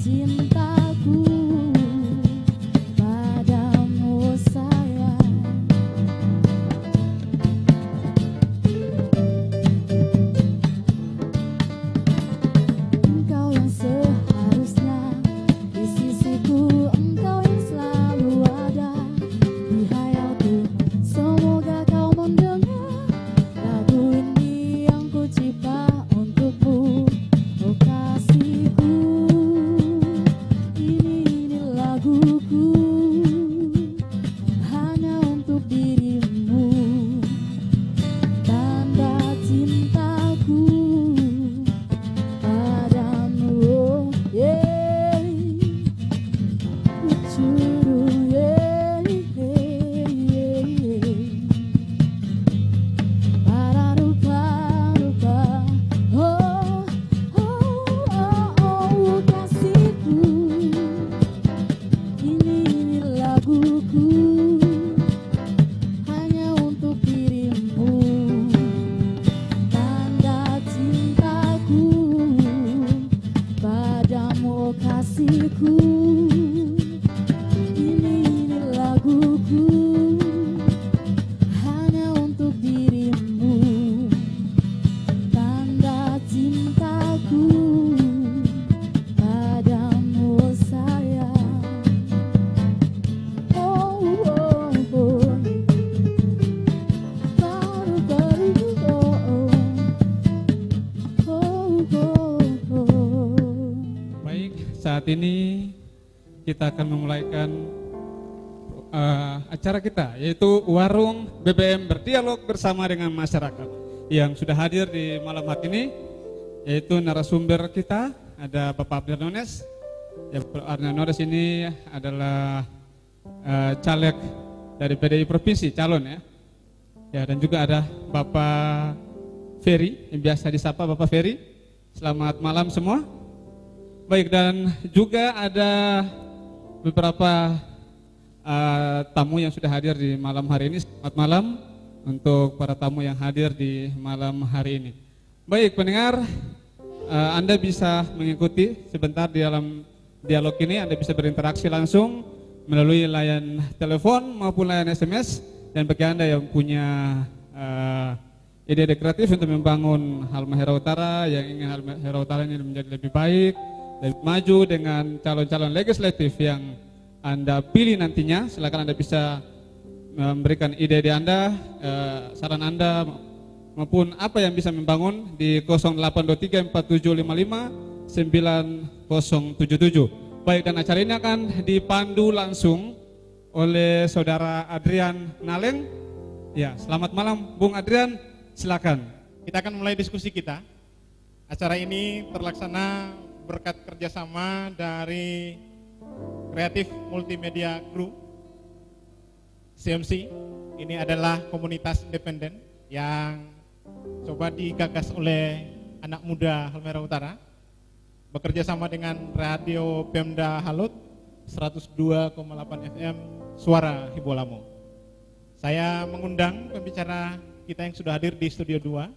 cintaku padamu sayang. Engkau yang seharusnya di sisiku, engkau yang selalu ada di hayalku. Semoga kau mendengar lagu ini yang ku cipta untukmu, oh kasihku. Ini laguku hanya untuk dirimu, tanda cintaku padamu, oh yeah. Curu, yeah, yeah, yeah. Para rupa-rupa, oh, oh, oh, oh, kasihku. Ini laguku hanya untuk dirimu, tanda cintaku padamu, oh kasihku. Ini laguku hanya untuk dirimu, tanda cintaku padamu, oh sayang. Oh, oh, oh. Baru-baru, oh, oh. Oh, oh, oh. Baik, saat ini kita akan memulaikan acara kita, yaitu Warung BBM berdialog bersama dengan masyarakat. Yang sudah hadir di malam hari ini yaitu narasumber kita, ada Bapak Abner Nones. Ya, Bapak Abner Nones ini adalah caleg dari PDI Provinsi, calon ya. Ya, dan juga ada Bapak Ferry, yang biasa disapa Bapak Ferry. Selamat malam semua. Baik, dan juga ada beberapa tamu yang sudah hadir di malam hari ini. Selamat malam untuk para tamu yang hadir di malam hari ini. Baik pendengar, Anda bisa mengikuti sebentar di dalam dialog ini. Anda bisa berinteraksi langsung melalui layan telepon maupun layan SMS. Dan bagi Anda yang punya ide-ide kreatif untuk membangun Halmahera Utara, yang ingin Halmahera Utara ini menjadi lebih baik, lebih maju dengan calon-calon legislatif yang Anda pilih nantinya, silakan Anda bisa memberikan ide-ide Anda, saran Anda maupun apa yang bisa membangun di 082347559077. Baik, dan acara ini akan dipandu langsung oleh Saudara Adrian Naleng. Ya, selamat malam Bung Adrian, silakan. Kita akan mulai diskusi kita. Acara ini terlaksana berkat kerjasama dari Kreatif Multimedia Crew CMC. Ini adalah komunitas independen yang coba digagas oleh anak muda Halmahera Utara, bekerja sama dengan Radio Pemda Halut 102,8 FM Suara Hibolamo. Saya mengundang pembicara kita yang sudah hadir di Studio 2.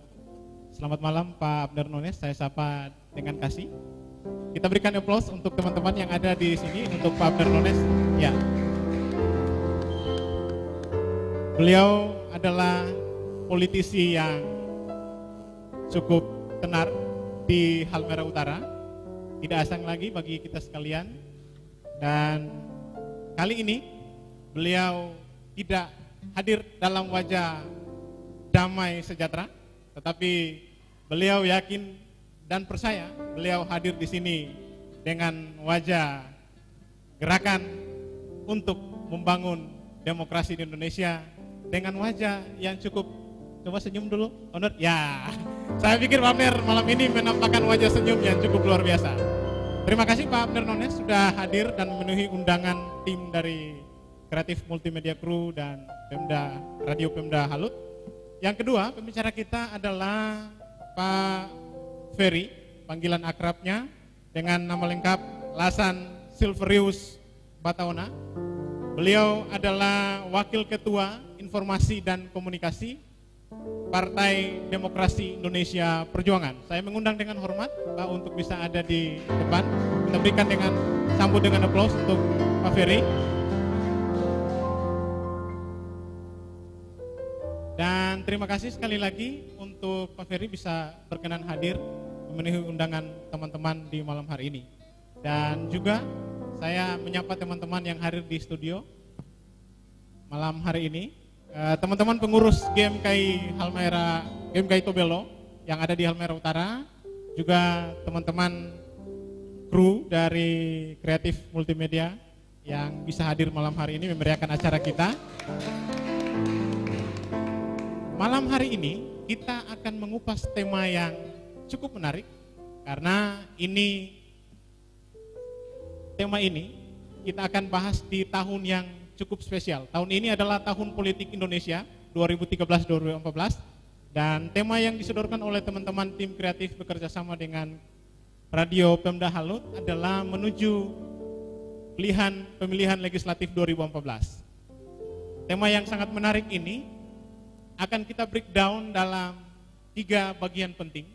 Selamat malam Pak Abner Nones, saya sapa dengan kasih. Kita berikan aplaus untuk teman-teman yang ada di sini, untuk Pak Abner Nones. Ya. Beliau adalah politisi yang cukup tenar di Halmahera Utara, tidak asing lagi bagi kita sekalian. Dan kali ini beliau tidak hadir dalam wajah damai sejahtera, tetapi beliau yakin dan percaya beliau hadir di sini dengan wajah gerakan untuk membangun demokrasi di Indonesia, dengan wajah yang cukup, coba senyum dulu, Honor. Ya, saya pikir Pak Abner malam ini menampakkan wajah senyum yang cukup luar biasa. Terima kasih Pak Abner Nones sudah hadir dan memenuhi undangan tim dari Kreatif Multimedia Crew dan Pemda Radio Pemda Halut. Yang kedua, pembicara kita adalah Pak Ferry, panggilan akrabnya dengan nama lengkap Lasan Silverius Bataona. Beliau adalah Wakil Ketua Informasi dan Komunikasi Partai Demokrasi Indonesia Perjuangan. Saya mengundang dengan hormat Pak untuk bisa ada di depan. Kita berikan dengan sambut dengan aplaus untuk Pak Ferry. Dan terima kasih sekali lagi untuk Pak Ferry bisa berkenan hadir memenuhi undangan teman-teman di malam hari ini. Dan juga saya menyapa teman-teman yang hadir di studio malam hari ini. Teman-teman pengurus GMKI Halmahera, GMKI Tobelo yang ada di Halmahera Utara, juga teman-teman kru dari Kreatif Multimedia yang bisa hadir malam hari ini memeriahkan acara kita. Malam hari ini kita akan mengupas tema yang cukup menarik karena tema ini kita akan bahas di tahun yang cukup spesial. Tahun ini adalah tahun politik Indonesia 2013-2014 dan tema yang disodorkan oleh teman-teman tim kreatif bekerja sama dengan Radio Pemda Halut adalah menuju pemilihan legislatif 2014. Tema yang sangat menarik ini akan kita breakdown dalam 3 bagian penting.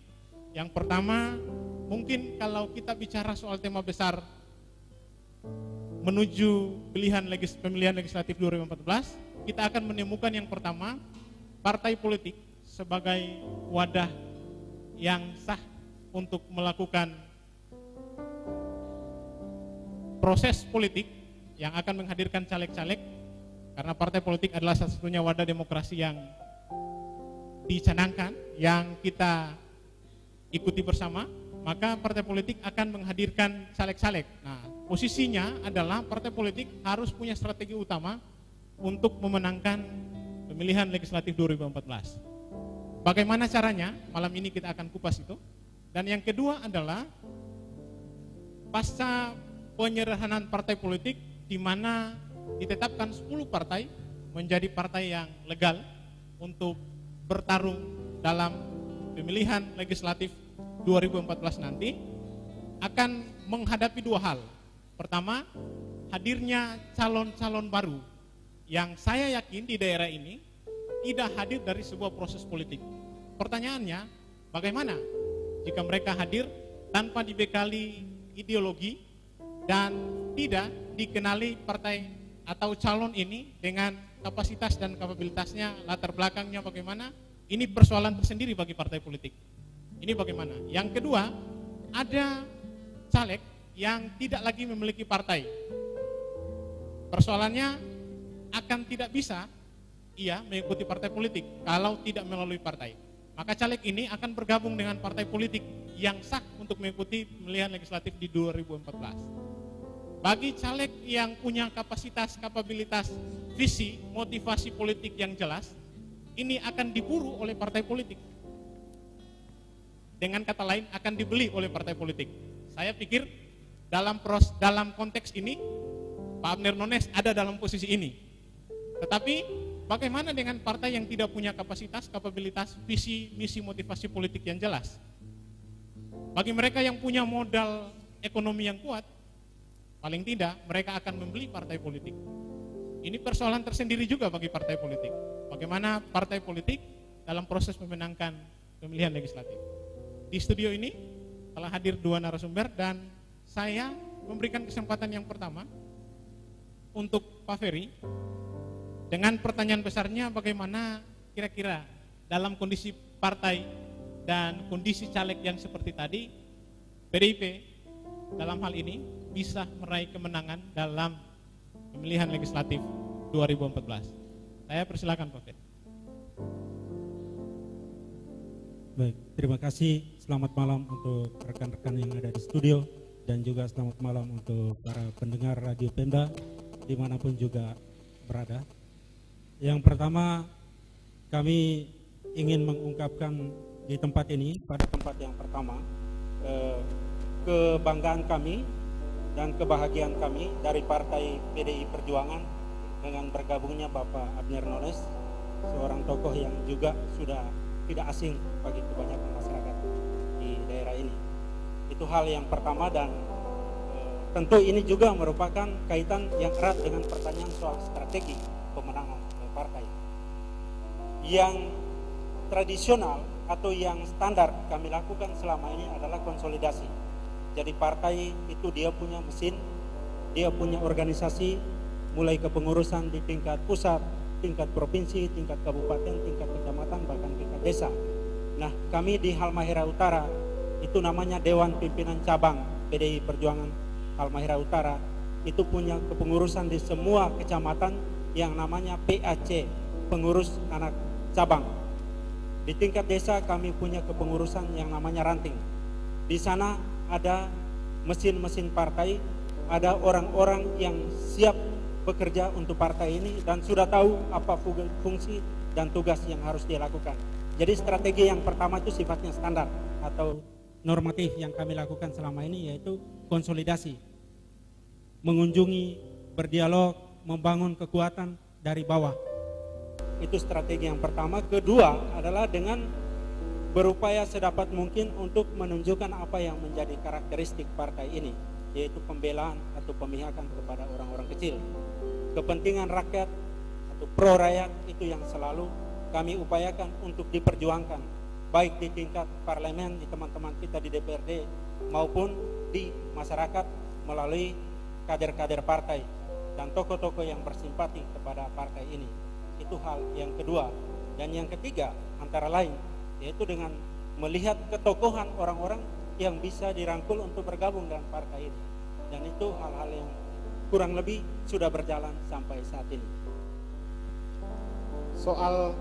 Yang pertama, mungkin kalau kita bicara soal tema besar menuju pemilihan legislatif 2014, kita akan menemukan yang pertama, partai politik sebagai wadah yang sah untuk melakukan proses politik yang akan menghadirkan caleg-caleg, karena partai politik adalah satu-satunya wadah demokrasi yang dicanangkan, yang kita ikuti bersama, maka partai politik akan menghadirkan caleg-caleg. Nah, posisinya adalah partai politik harus punya strategi utama untuk memenangkan pemilihan legislatif 2014. Bagaimana caranya? Malam ini kita akan kupas itu. Dan yang kedua adalah pasca penyerahanan partai politik di mana ditetapkan 10 partai menjadi partai yang legal untuk bertarung dalam pemilihan legislatif 2014 nanti, akan menghadapi 2 hal. Pertama, hadirnya calon-calon baru yang saya yakin di daerah ini tidak hadir dari sebuah proses politik. Pertanyaannya, bagaimana jika mereka hadir tanpa dibekali ideologi dan tidak dikenali partai atau calon ini dengan kapasitas dan kapabilitasnya, latar belakangnya bagaimana? Ini persoalan tersendiri bagi partai politik. Ini bagaimana? Yang kedua, ada caleg yang tidak lagi memiliki partai. Persoalannya akan tidak bisa ia mengikuti partai politik kalau tidak melalui partai. Maka caleg ini akan bergabung dengan partai politik yang sah untuk mengikuti pemilihan legislatif di 2014. Bagi caleg yang punya kapasitas, kapabilitas, visi, motivasi politik yang jelas, ini akan diburu oleh partai politik. Dengan kata lain, akan dibeli oleh partai politik. Saya pikir dalam konteks ini, Pak Abner Nones ada dalam posisi ini. Tetapi bagaimana dengan partai yang tidak punya kapasitas, kapabilitas, visi, misi, motivasi politik yang jelas? Bagi mereka yang punya modal ekonomi yang kuat, paling tidak mereka akan membeli partai politik. Ini persoalan tersendiri juga bagi partai politik. Bagaimana partai politik dalam proses memenangkan pemilihan legislatif. Di studio ini telah hadir 2 narasumber dan saya memberikan kesempatan yang pertama untuk Pak Ferry dengan pertanyaan besarnya, bagaimana kira-kira dalam kondisi partai dan kondisi caleg yang seperti tadi, PDIP dalam hal ini bisa meraih kemenangan dalam pemilihan legislatif 2014. Saya persilakan Pak Ferry. Baik, terima kasih. Selamat malam untuk rekan-rekan yang ada di studio dan juga selamat malam untuk para pendengar Radio Pemda dimanapun juga berada. Yang pertama, kami ingin mengungkapkan di tempat ini, pada tempat yang pertama, kebanggaan kami dan kebahagiaan kami dari Partai PDI Perjuangan dengan bergabungnya Bapak Abner Nones, seorang tokoh yang juga sudah tidak asing bagi kebanyakan masyarakat di daerah ini. Itu hal yang pertama dan tentu ini juga merupakan kaitan yang erat dengan pertanyaan soal strategi pemenangan partai. Yang tradisional atau yang standar kami lakukan selama ini adalah konsolidasi. Jadi partai itu dia punya mesin, dia punya organisasi, mulai kepengurusan di tingkat pusat, tingkat provinsi, tingkat kabupaten, tingkat kecamatan, bahkan tingkat desa. Nah, kami di Halmahera Utara itu namanya Dewan Pimpinan Cabang PDI Perjuangan Halmahera Utara, itu punya kepengurusan di semua kecamatan yang namanya PAC, pengurus anak cabang. Di tingkat desa kami punya kepengurusan yang namanya ranting. Di sana ada mesin-mesin partai, ada orang-orang yang siap bekerja untuk partai ini dan sudah tahu apa fungsi dan tugas yang harus dia lakukan. Jadi strategi yang pertama itu sifatnya standar atau normatif yang kami lakukan selama ini, yaitu konsolidasi, mengunjungi, berdialog, membangun kekuatan dari bawah. Itu strategi yang pertama. Kedua adalah dengan berupaya sedapat mungkin untuk menunjukkan apa yang menjadi karakteristik partai ini, yaitu pembelaan atau pemihakan kepada orang-orang kecil. Kepentingan rakyat atau pro rakyat itu yang selalu kami upayakan untuk diperjuangkan, baik di tingkat parlemen, di teman-teman kita di DPRD, maupun di masyarakat melalui kader-kader partai dan tokoh-tokoh yang bersimpati kepada partai ini. Itu hal yang kedua. Dan yang ketiga antara lain yaitu dengan melihat ketokohan orang-orang yang bisa dirangkul untuk bergabung dengan partai ini. Dan itu hal-hal yang kurang lebih sudah berjalan sampai saat ini. Soal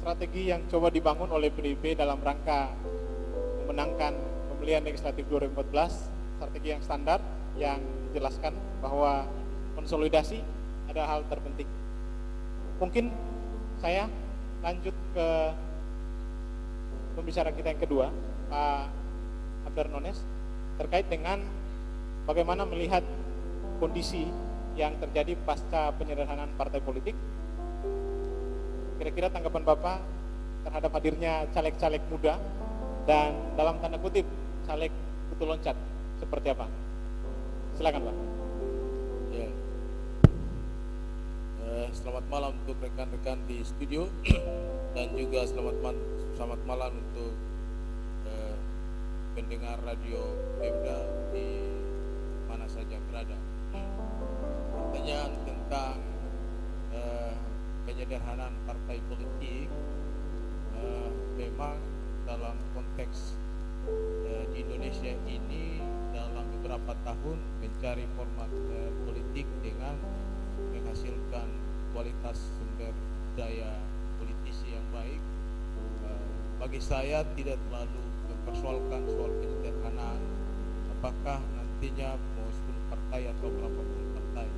strategi yang coba dibangun oleh PDIP dalam rangka memenangkan pemilihan legislatif 2014, strategi yang standar yang menjelaskan bahwa konsolidasi adalah hal terpenting. Mungkin saya lanjut ke pembicara kita yang kedua, Pak Abner Nones, terkait dengan bagaimana melihat kondisi yang terjadi pasca penyederhanaan partai politik. Kira-kira tanggapan Bapak terhadap hadirnya caleg-caleg muda dan dalam tanda kutip caleg putu loncat seperti apa? Silakan Pak. Ya. Selamat malam untuk rekan-rekan di studio dan juga selamat malam untuk pendengar radio Pemda di mana saja berada. Pertanyaan tentang penyederhanaan partai politik, memang dalam konteks di Indonesia ini dalam beberapa tahun mencari format politik dengan menghasilkan kualitas sumber daya politisi yang baik. Bagi saya tidak terlalu mempersoalkan soal penyederhanaan, apakah nantinya mau 10 partai atau berapapun partai,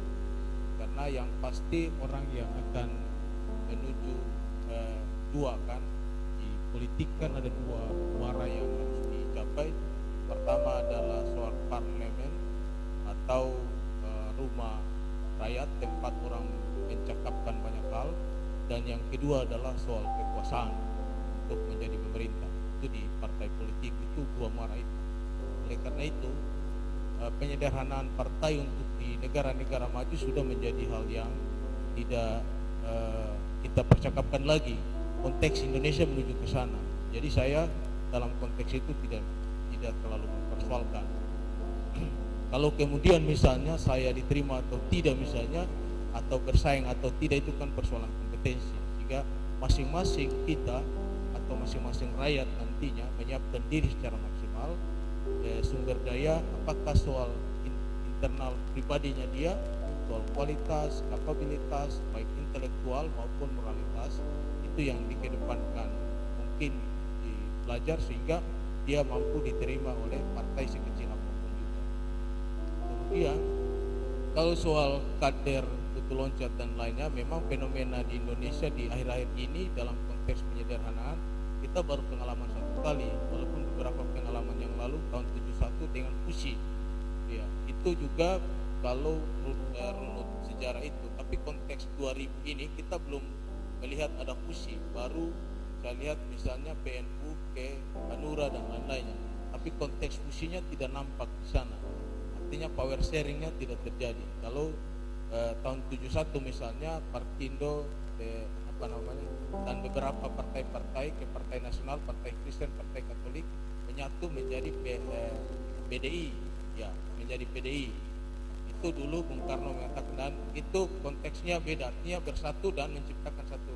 karena yang pasti orang yang akan menuju dua kan di politik kan ada dua muara yang harus dicapai. Pertama adalah soal parlemen atau rumah rakyat, tempat orang mencakapkan banyak hal, dan yang kedua adalah soal kekuasaan untuk menjadi pemerintah. Itu di partai politik itu dua muara itu. Oleh karena itu penyederhanaan partai untuk di negara-negara maju sudah menjadi hal yang tidak kita percakapkan lagi. Konteks Indonesia menuju ke sana. Jadi saya dalam konteks itu tidak terlalu mempersoalkan. Kalau kemudian misalnya saya diterima atau tidak misalnya, atau bersaing atau tidak, itu kan persoalan kompetensi. Sehingga masing-masing kita atau masing-masing rakyat nantinya menyiapkan diri secara maksimal, sumber daya, apakah soal internal pribadinya dia, soal kualitas, kapabilitas, baik intelektual maupun moralitas, itu yang dikedepankan mungkin dipelajar sehingga dia mampu diterima oleh partai sekecil apapun juga. Kemudian kalau soal kader putu loncat dan lainnya, memang fenomena di Indonesia di akhir-akhir ini dalam konteks penyederhanaan kita baru pengalaman satu kali, walaupun beberapa pengalaman yang lalu tahun 71 dengan FUSI ya, itu juga kalau runut sejarah itu, tapi konteks 2000 ini kita belum melihat ada FUSI. Baru saya lihat misalnya PNU ke Hanura dan lain-lainnya, tapi konteks FUSI-nya tidak nampak di sana. Artinya power sharing-nya tidak terjadi. Kalau tahun 71 misalnya Parkindo dan beberapa partai-partai ke Partai Nasional, Partai Kristen, Partai Katolik menyatu menjadi PDI, ya, menjadi PDI. Itu dulu Bung Karno mengatakan, dan itu konteksnya beda, artinya bersatu dan menciptakan satu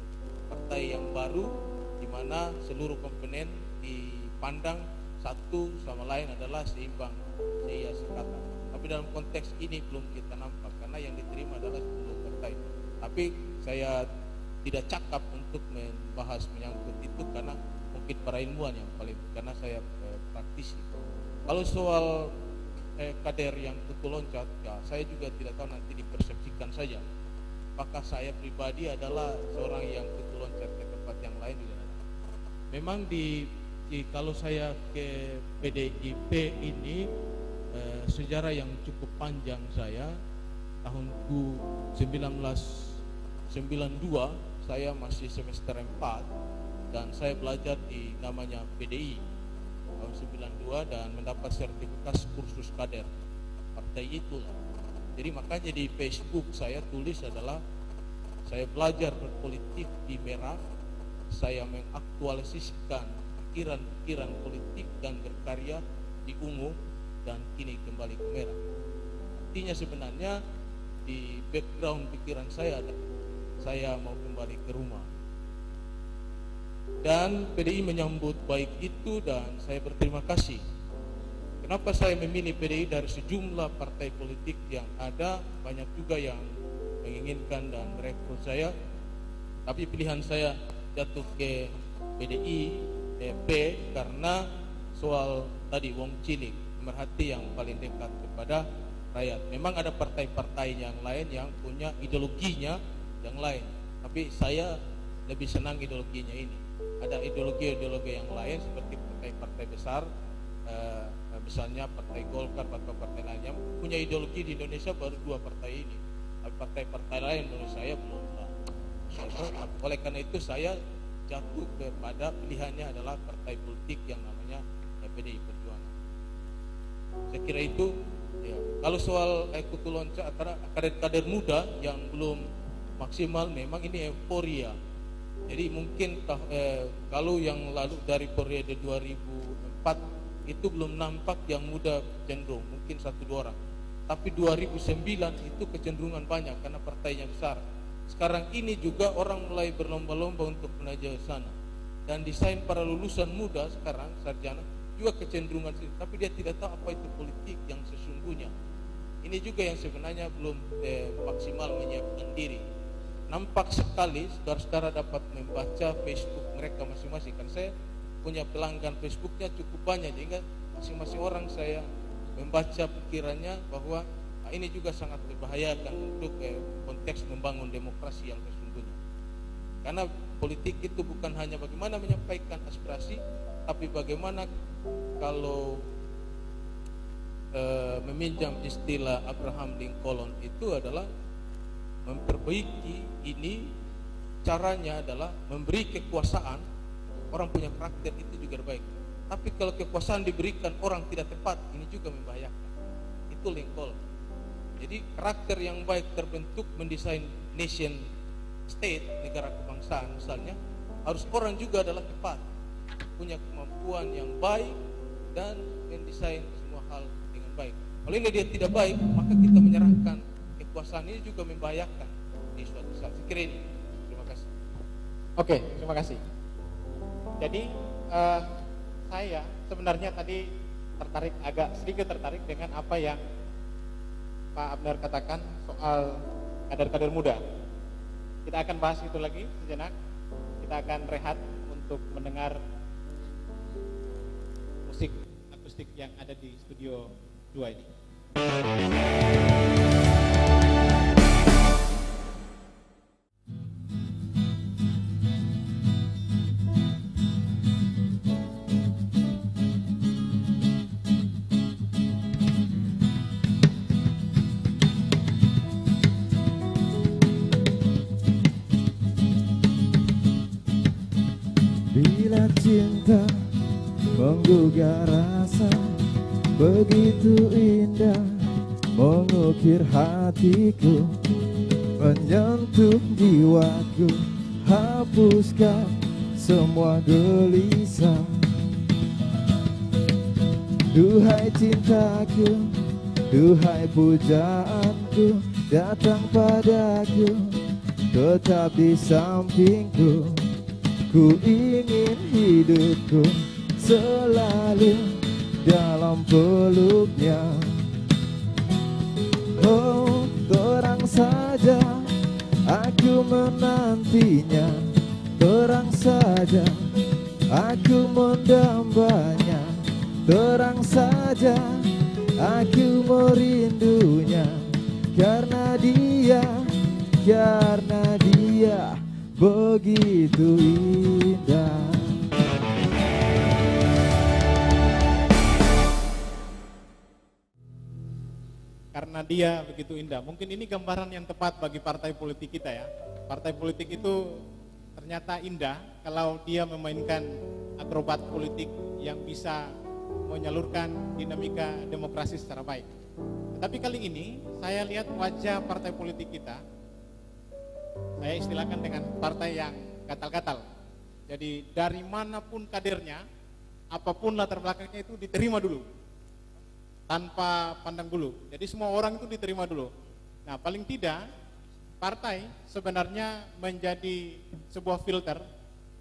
partai yang baru di mana seluruh komponen dipandang satu sama lain adalah seimbang, sekata. Tapi dalam konteks ini belum kita nampak karena yang diterima adalah 10 partai. Tapi saya tidak cakap untuk membahas menyangkut itu karena mungkin para ilmuwan yang paling, karena saya praktisi. Kalau soal kader yang kutu loncat, ya saya juga tidak tahu, nanti dipersepsikan saja. Apakah saya pribadi adalah seorang yang kutu loncat ke tempat yang lain juga. Memang kalau saya ke PDIP ini sejarah yang cukup panjang saya. Tahun 1992 saya masih semester 4 dan saya belajar di namanya PDI tahun 92 dan mendapat sertifikat kursus kader partai itulah. Jadi makanya di Facebook saya tulis adalah saya belajar berpolitik di Merah, saya mengaktualisasikan pikiran-pikiran politik dan berkarya di Ungu dan kini kembali ke Merah. Artinya sebenarnya di background pikiran saya mau kembali ke rumah. Dan PDI menyambut baik itu dan saya berterima kasih. Kenapa saya memilih PDI dari sejumlah partai politik yang ada, banyak juga yang menginginkan dan merekrut saya. Tapi pilihan saya jatuh ke PDI karena soal tadi wong cilik, pemerhati yang paling dekat kepada rakyat. Memang ada partai-partai yang lain yang punya ideologinya yang lain, tapi saya lebih senang ideologinya ini. Ada ideologi-ideologi yang lain seperti partai-partai besar, misalnya Partai Golkar atau partai lainnya punya ideologi di Indonesia baru 2 partai ini. Tapi partai-partai lain menurut saya belum. Oleh karena itu saya jatuh kepada pilihannya adalah partai politik yang namanya PDI Perjuangan. Saya kira itu. Ya. Kalau soal kutu loncat antara kader-kader muda yang belum maksimal, memang ini euforia. Jadi mungkin kalau yang lalu dari periode 2004 itu belum nampak yang muda cenderung, mungkin 1-2 orang. Tapi 2009 itu kecenderungan banyak karena partainya besar. Sekarang ini juga orang mulai berlomba-lomba untuk menuju sana. Dan desain para lulusan muda sekarang sarjana juga kecenderungan, tapi dia tidak tahu apa itu politik yang sesungguhnya. Ini juga yang sebenarnya belum maksimal menyiapkan diri. Nampak sekali saudara-saudara dapat membaca Facebook mereka masing-masing. Kan saya punya pelanggan Facebooknya cukup banyak, sehingga masing-masing orang saya membaca pikirannya bahwa ini juga sangat membahayakan untuk konteks membangun demokrasi yang sesungguhnya. Karena politik itu bukan hanya bagaimana menyampaikan aspirasi, tapi bagaimana kalau meminjam istilah Abraham Lincoln itu adalah memperbaiki ini, caranya adalah memberi kekuasaan. Orang punya karakter itu juga baik, tapi kalau kekuasaan diberikan orang tidak tepat, ini juga membahayakan. Itu Lincoln. Jadi karakter yang baik terbentuk mendesain nation state, negara kebangsaan misalnya, harus orang juga adalah tepat, punya kemampuan yang baik dan mendesain semua hal dengan baik. Kalau ini dia tidak baik, maka kita menyerahkan kekuasaan ini juga membahayakan di suatu saat. Saya kira ini. Terima kasih. Oke, terima kasih. Jadi saya sebenarnya tadi agak sedikit tertarik dengan apa yang Pak Abner katakan soal kader-kader muda. Kita akan bahas itu lagi sejenak. Kita akan rehat untuk mendengar musik akustik yang ada di studio 2 ini. Bila cinta menggugah rasa, begitu indah mengukir hatiku, menyentuh jiwaku, hapuskan semua gelisah. Duhai cintaku, duhai pujaanku, datang padaku, tetap di sampingku. Ku ingin hidupku selalu dalam peluknya. Oh, terang saja aku menantinya, terang saja aku mendambanya, terang saja aku merindunya, karena dia begitu indah. Karena dia begitu indah. Mungkin ini gambaran yang tepat bagi partai politik kita ya. Partai politik itu ternyata indah kalau dia memainkan akrobat politik yang bisa menyalurkan dinamika demokrasi secara baik. Tetapi kali ini saya lihat wajah partai politik kita, saya istilahkan dengan partai yang gatal-gatal. Jadi dari manapun kadernya, apapun latar belakangnya itu diterima dulu, tanpa pandang bulu. Jadi semua orang itu diterima dulu. Nah, paling tidak partai sebenarnya menjadi sebuah filter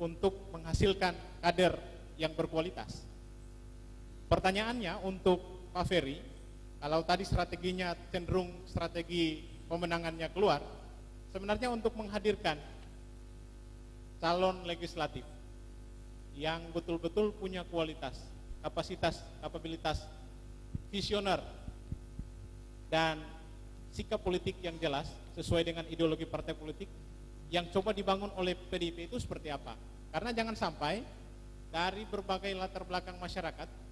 untuk menghasilkan kader yang berkualitas. Pertanyaannya untuk Pak Ferry, kalau tadi strateginya cenderung strategi pemenangannya keluar, sebenarnya untuk menghadirkan calon legislatif yang betul-betul punya kualitas, kapasitas, kapabilitas, visioner, dan sikap politik yang jelas sesuai dengan ideologi partai politik yang coba dibangun oleh PDIP itu seperti apa. Karena jangan sampai dari berbagai latar belakang masyarakat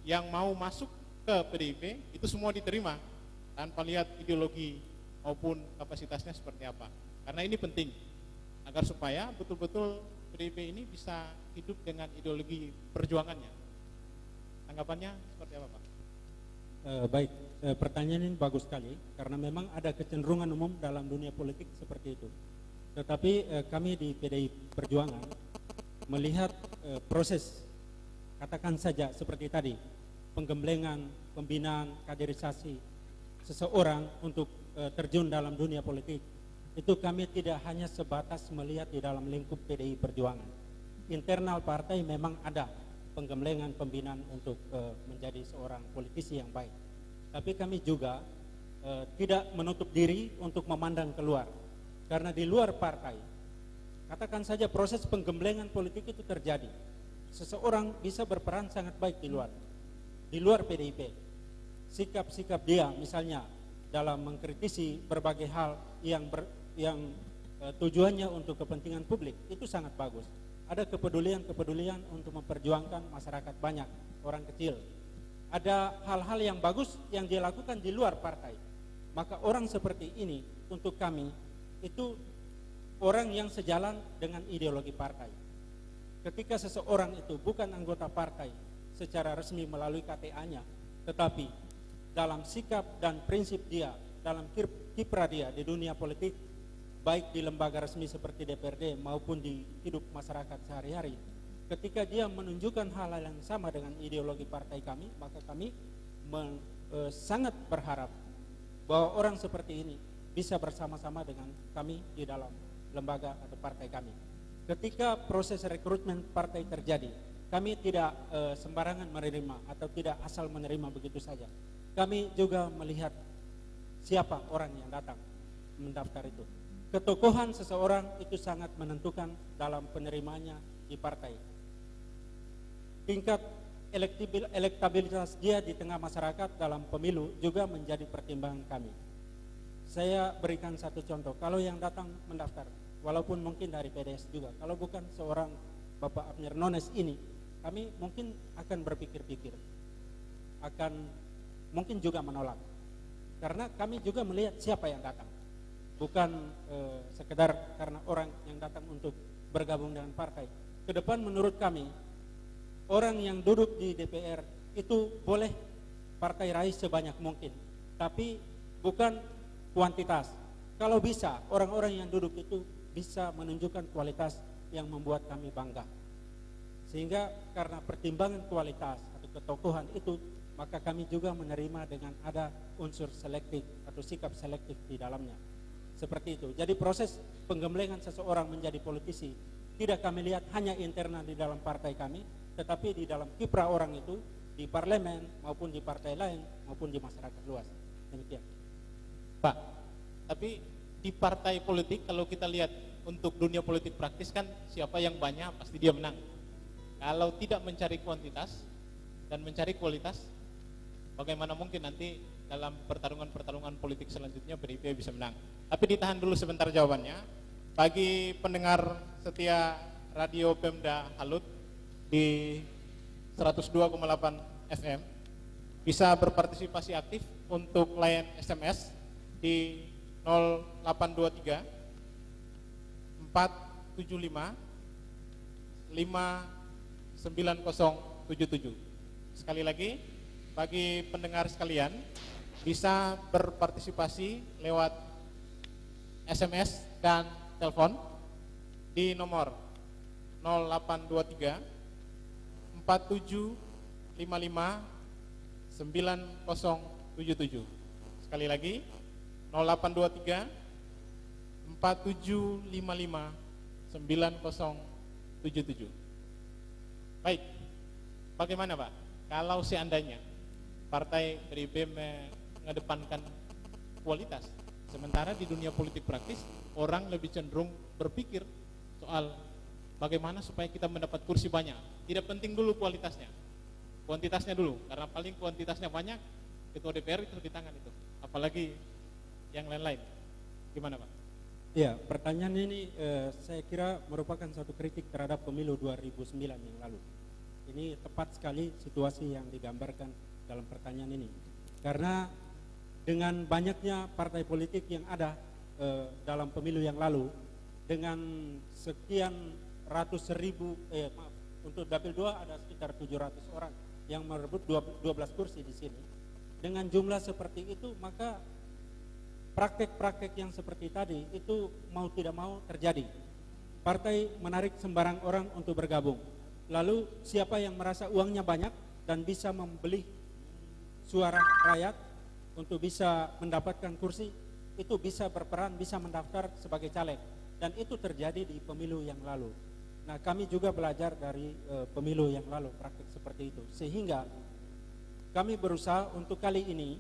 yang mau masuk ke PDIP itu semua diterima tanpa lihat ideologi maupun kapasitasnya seperti apa. Karena ini penting agar supaya betul-betul PDIP ini bisa hidup dengan ideologi perjuangannya. Tanggapannya seperti apa, Pak? Baik, pertanyaan ini bagus sekali karena memang ada kecenderungan umum dalam dunia politik seperti itu. Tetapi kami di PDI Perjuangan melihat proses, katakan saja seperti tadi, penggemblengan, pembinaan, kaderisasi seseorang untuk terjun dalam dunia politik, itu kami tidak hanya sebatas melihat di dalam lingkup PDI Perjuangan. Internal partai memang ada penggemblengan, pembinaan untuk menjadi seorang politisi yang baik. Tapi kami juga tidak menutup diri untuk memandang keluar. Karena di luar partai, katakan saja proses penggemblengan politik itu terjadi. Seseorang bisa berperan sangat baik di luar PDIP. Sikap-sikap dia misalnya dalam mengkritisi berbagai hal yang tujuannya untuk kepentingan publik, itu sangat bagus. Ada kepedulian untuk memperjuangkan masyarakat banyak, orang kecil. Ada hal-hal yang bagus yang dia lakukan di luar partai. Maka orang seperti ini untuk kami itu orang yang sejalan dengan ideologi partai. Ketika seseorang itu bukan anggota partai secara resmi melalui KTA-nya, tetapi dalam sikap dan prinsip dia, dalam kiprah dia di dunia politik, baik di lembaga resmi seperti DPRD maupun di hidup masyarakat sehari-hari, ketika dia menunjukkan hal-hal yang sama dengan ideologi partai kami, maka kami sangat berharap bahwa orang seperti ini bisa bersama-sama dengan kami di dalam lembaga atau partai kami. Ketika proses rekrutmen partai terjadi, kami tidak sembarangan menerima atau tidak asal menerima begitu saja. Kami juga melihat siapa orang yang datang mendaftar itu. Ketokohan seseorang itu sangat menentukan dalam penerimanya di partai. Tingkat elektabilitas dia di tengah masyarakat dalam pemilu juga menjadi pertimbangan kami. Saya berikan satu contoh, kalau yang datang mendaftar, walaupun mungkin dari PDS juga, kalau bukan seorang Bapak Abner Nones ini, kami mungkin akan berpikir-pikir, akan mungkin juga menolak. Karena kami juga melihat siapa yang datang. Bukan sekedar karena orang yang datang untuk bergabung dengan partai. Ke depan menurut kami, orang yang duduk di DPR itu boleh partai raih sebanyak mungkin, tapi bukan kuantitas. Kalau bisa orang-orang yang duduk itu bisa menunjukkan kualitas yang membuat kami bangga. Sehingga karena pertimbangan kualitas atau ketokohan itu, maka kami juga menerima dengan ada unsur selektif atau sikap selektif di dalamnya. Seperti itu. Jadi proses penggemblengan seseorang menjadi politisi tidak kami lihat hanya internal di dalam partai kami, tetapi di dalam kiprah orang itu di parlemen maupun di partai lain maupun di masyarakat luas. Demikian. Pak, tapi di partai politik kalau kita lihat untuk dunia politik praktis kan siapa yang banyak pasti dia menang. Kalau tidak mencari kuantitas dan mencari kualitas, bagaimana mungkin nanti dalam pertarungan-pertarungan politik selanjutnya PDIP bisa menang. Tapi ditahan dulu sebentar jawabannya. Bagi pendengar setia Radio Pemda Halut di 102,8 FM bisa berpartisipasi aktif untuk layan SMS di 0823 475 59077. Sekali lagi, bagi pendengar sekalian bisa berpartisipasi lewat SMS dan telepon di nomor 0823 4755 9077. Sekali lagi 0823 4755 9077. Baik, bagaimana Pak kalau seandainya partai PDIP mengedepankan kualitas, sementara di dunia politik praktis orang lebih cenderung berpikir soal bagaimana supaya kita mendapat kursi banyak. Tidak penting dulu kualitasnya, kuantitasnya dulu, karena paling kuantitasnya banyak ketua DPR itu di tangan itu, apalagi yang lain-lain. Gimana Pak? Ya, pertanyaan ini saya kira merupakan satu kritik terhadap pemilu 2009 yang lalu. Ini tepat sekali situasi yang digambarkan dalam pertanyaan ini. Karena dengan banyaknya partai politik yang ada dalam pemilu yang lalu, dengan sekian ratus ribu, untuk dapil 2 ada sekitar 700 orang yang merebut 12 kursi di sini. Dengan jumlah seperti itu, maka praktek-praktek yang seperti tadi itu mau tidak mau terjadi. Partai menarik sembarang orang untuk bergabung. Lalu siapa yang merasa uangnya banyak dan bisa membeli suara rakyat untuk bisa mendapatkan kursi, itu bisa berperan, bisa mendaftar sebagai caleg. Dan itu terjadi di pemilu yang lalu. Nah, kami juga belajar dari pemilu yang lalu praktek seperti itu. Sehingga kami berusaha untuk kali ini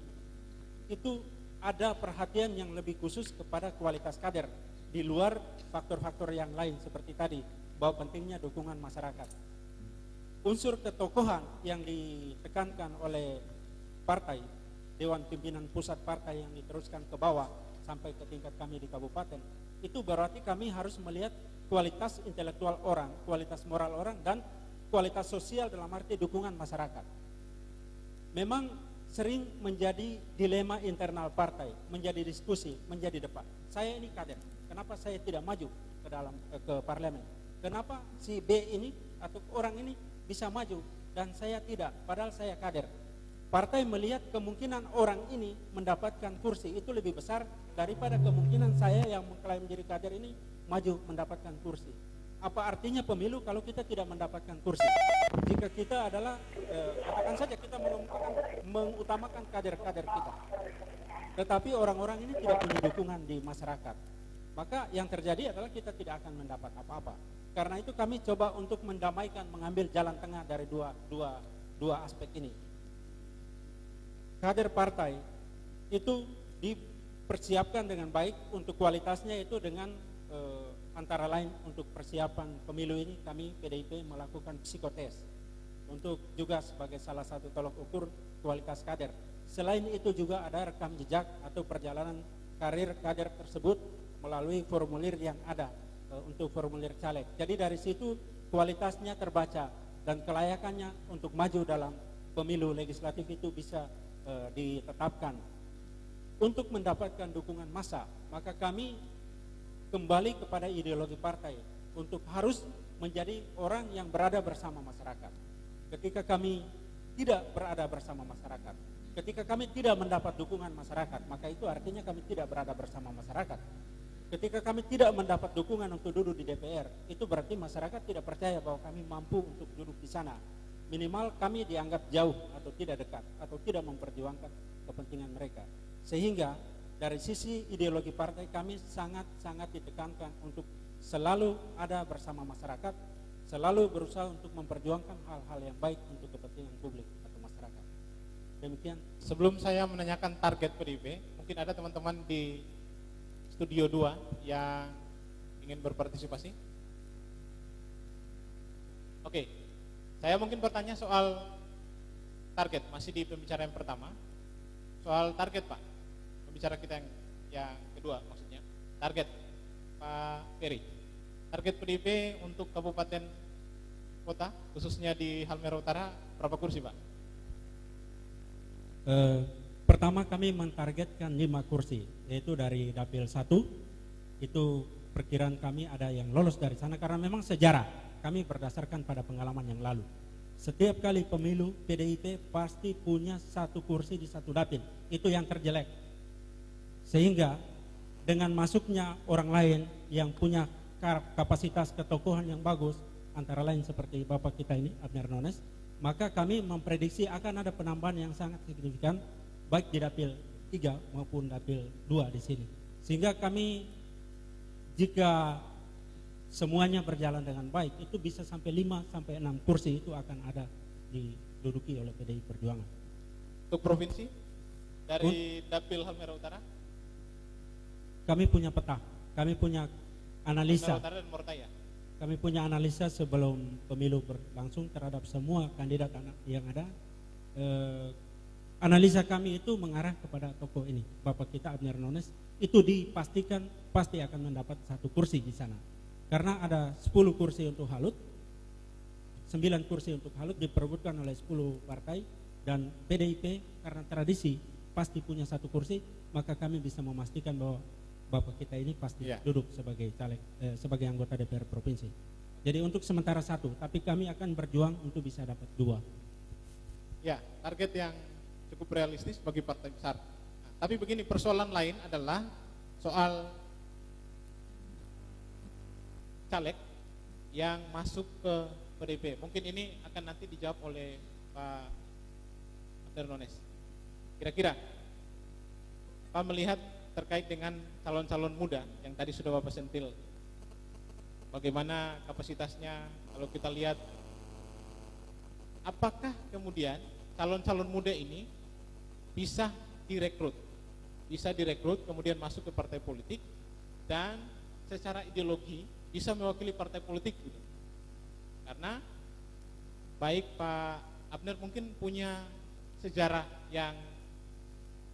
itu ada perhatian yang lebih khusus kepada kualitas kader di luar faktor-faktor yang lain seperti tadi, bahwa pentingnya dukungan masyarakat. Unsur ketokohan yang ditekankan oleh partai, Dewan Pimpinan Pusat Partai yang diteruskan ke bawah sampai ke tingkat kami di kabupaten, itu berarti kami harus melihat kualitas intelektual orang, kualitas moral orang, dan kualitas sosial dalam arti dukungan masyarakat. Memang sering menjadi dilema internal partai, menjadi diskusi, menjadi debat. Saya ini kader, kenapa saya tidak maju ke parlemen? Kenapa si B ini atau orang ini bisa maju dan saya tidak, padahal saya kader. Partai melihat kemungkinan orang ini mendapatkan kursi itu lebih besar daripada kemungkinan saya yang mengklaim menjadi kader ini maju mendapatkan kursi. Apa artinya pemilu kalau kita tidak mendapatkan kursi? Jika kita adalah, katakan saja kita mengutamakan kader-kader kita, tetapi orang-orang ini tidak punya dukungan di masyarakat, maka yang terjadi adalah kita tidak akan mendapat apa-apa. Karena itu kami coba untuk mendamaikan, mengambil jalan tengah dari dua aspek ini. Kader partai itu dipersiapkan dengan baik untuk kualitasnya itu dengan antara lain untuk persiapan pemilu ini kami PDIP melakukan psikotes untuk juga sebagai salah satu tolok ukur kualitas kader. Selain itu juga ada rekam jejak atau perjalanan karir kader tersebut melalui formulir yang ada untuk formulir caleg. Jadi dari situ kualitasnya terbaca dan kelayakannya untuk maju dalam pemilu legislatif itu bisa ditetapkan. Untuk mendapatkan dukungan massa, maka kami kembali kepada ideologi partai untuk harus menjadi orang yang berada bersama masyarakat. Ketika kami tidak berada bersama masyarakat, ketika kami tidak mendapat dukungan masyarakat, maka itu artinya kami tidak berada bersama masyarakat. Ketika kami tidak mendapat dukungan untuk duduk di DPR, itu berarti masyarakat tidak percaya bahwa kami mampu untuk duduk di sana. Minimal kami dianggap jauh atau tidak dekat atau tidak memperjuangkan kepentingan mereka. Sehingga dari sisi ideologi partai kami sangat-sangat ditekankan untuk selalu ada bersama masyarakat, selalu berusaha untuk memperjuangkan hal-hal yang baik untuk kepentingan publik atau masyarakat. Demikian. Sebelum saya menanyakan target PDIP, mungkin ada teman-teman di Studio 2 yang ingin berpartisipasi. Oke, saya mungkin bertanya soal target, masih di pembicaraan yang pertama. Soal target Pak, pembicara kita yang kedua maksudnya. Target Pak Ferry, target PDIP untuk kabupaten kota, khususnya di Halmahera Utara, berapa kursi Pak? Pertama kami mentargetkan 5 kursi, yaitu dari Dapil 1, itu perkiraan kami ada yang lolos dari sana karena memang sejarah kami berdasarkan pada pengalaman yang lalu. Setiap kali pemilu PDIP pasti punya 1 kursi di 1 dapil, itu yang terjelek. Sehingga dengan masuknya orang lain yang punya kapasitas ketokohan yang bagus, antara lain seperti Bapak kita ini, Abner Nones, maka kami memprediksi akan ada penambahan yang sangat signifikan baik di dapil 3 maupun dapil 2 di sini. Sehingga kami jika semuanya berjalan dengan baik itu bisa sampai 5 sampai 6 kursi itu akan ada diduduki oleh PDI Perjuangan. Untuk provinsi dari dapil Halmahera Utara? Kami punya peta, kami punya analisa. Halmahera Utara dan Mortaya. Kami punya analisa sebelum pemilu berlangsung terhadap semua kandidat yang ada. Analisa kami itu mengarah kepada tokoh ini, Bapak kita Abner Nones, itu dipastikan pasti akan mendapat 1 kursi di sana. Karena ada 10 kursi untuk Halut, 9 kursi untuk Halut diperebutkan oleh 10 partai, dan PDIP karena tradisi pasti punya 1 kursi, maka kami bisa memastikan bahwa Bapak kita ini pasti duduk sebagai caleg, sebagai anggota DPR provinsi. Jadi untuk sementara 1, tapi kami akan berjuang untuk bisa dapat 2. Ya, target yang cukup realistis bagi partai besar. Nah, tapi begini, persoalan lain adalah soal caleg yang masuk ke PDIP. Mungkin ini akan nanti dijawab oleh Pak Abner Nones. Kira-kira Pak melihat terkait dengan calon-calon muda yang tadi sudah Bapak sentil, bagaimana kapasitasnya? Kalau kita lihat, apakah kemudian calon-calon muda ini bisa direkrut kemudian masuk ke partai politik dan secara ideologi bisa mewakili partai politik gitu? Karena baik Pak Abner mungkin punya sejarah yang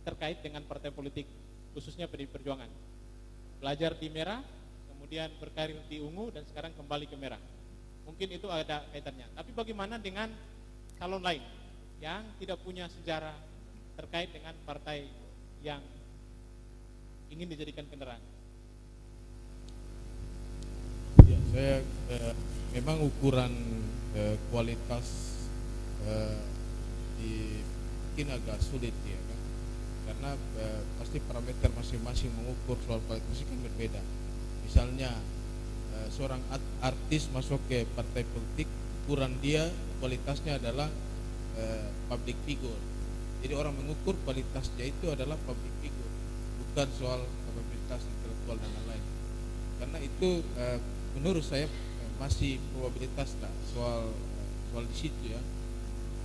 terkait dengan partai politik, khususnya PDI Perjuangan. Belajar di Merah, kemudian berkarir di Ungu, dan sekarang kembali ke Merah. Mungkin itu ada kaitannya. Tapi bagaimana dengan calon lain yang tidak punya sejarah terkait dengan partai yang ingin dijadikan kendaraan? Ya, saya memang ukuran kualitas mungkin agak sulit ya kan, karena pasti parameter masing-masing mengukur soal kualitas kan berbeda. Misalnya seorang artis masuk ke partai politik, ukuran dia kualitasnya adalah public figure. Jadi orang mengukur kualitasnya itu adalah public figure, bukan soal kapabilitas intelektual dan lain-lain. Karena itu menurut saya masih probabilitas lah soal di situ ya.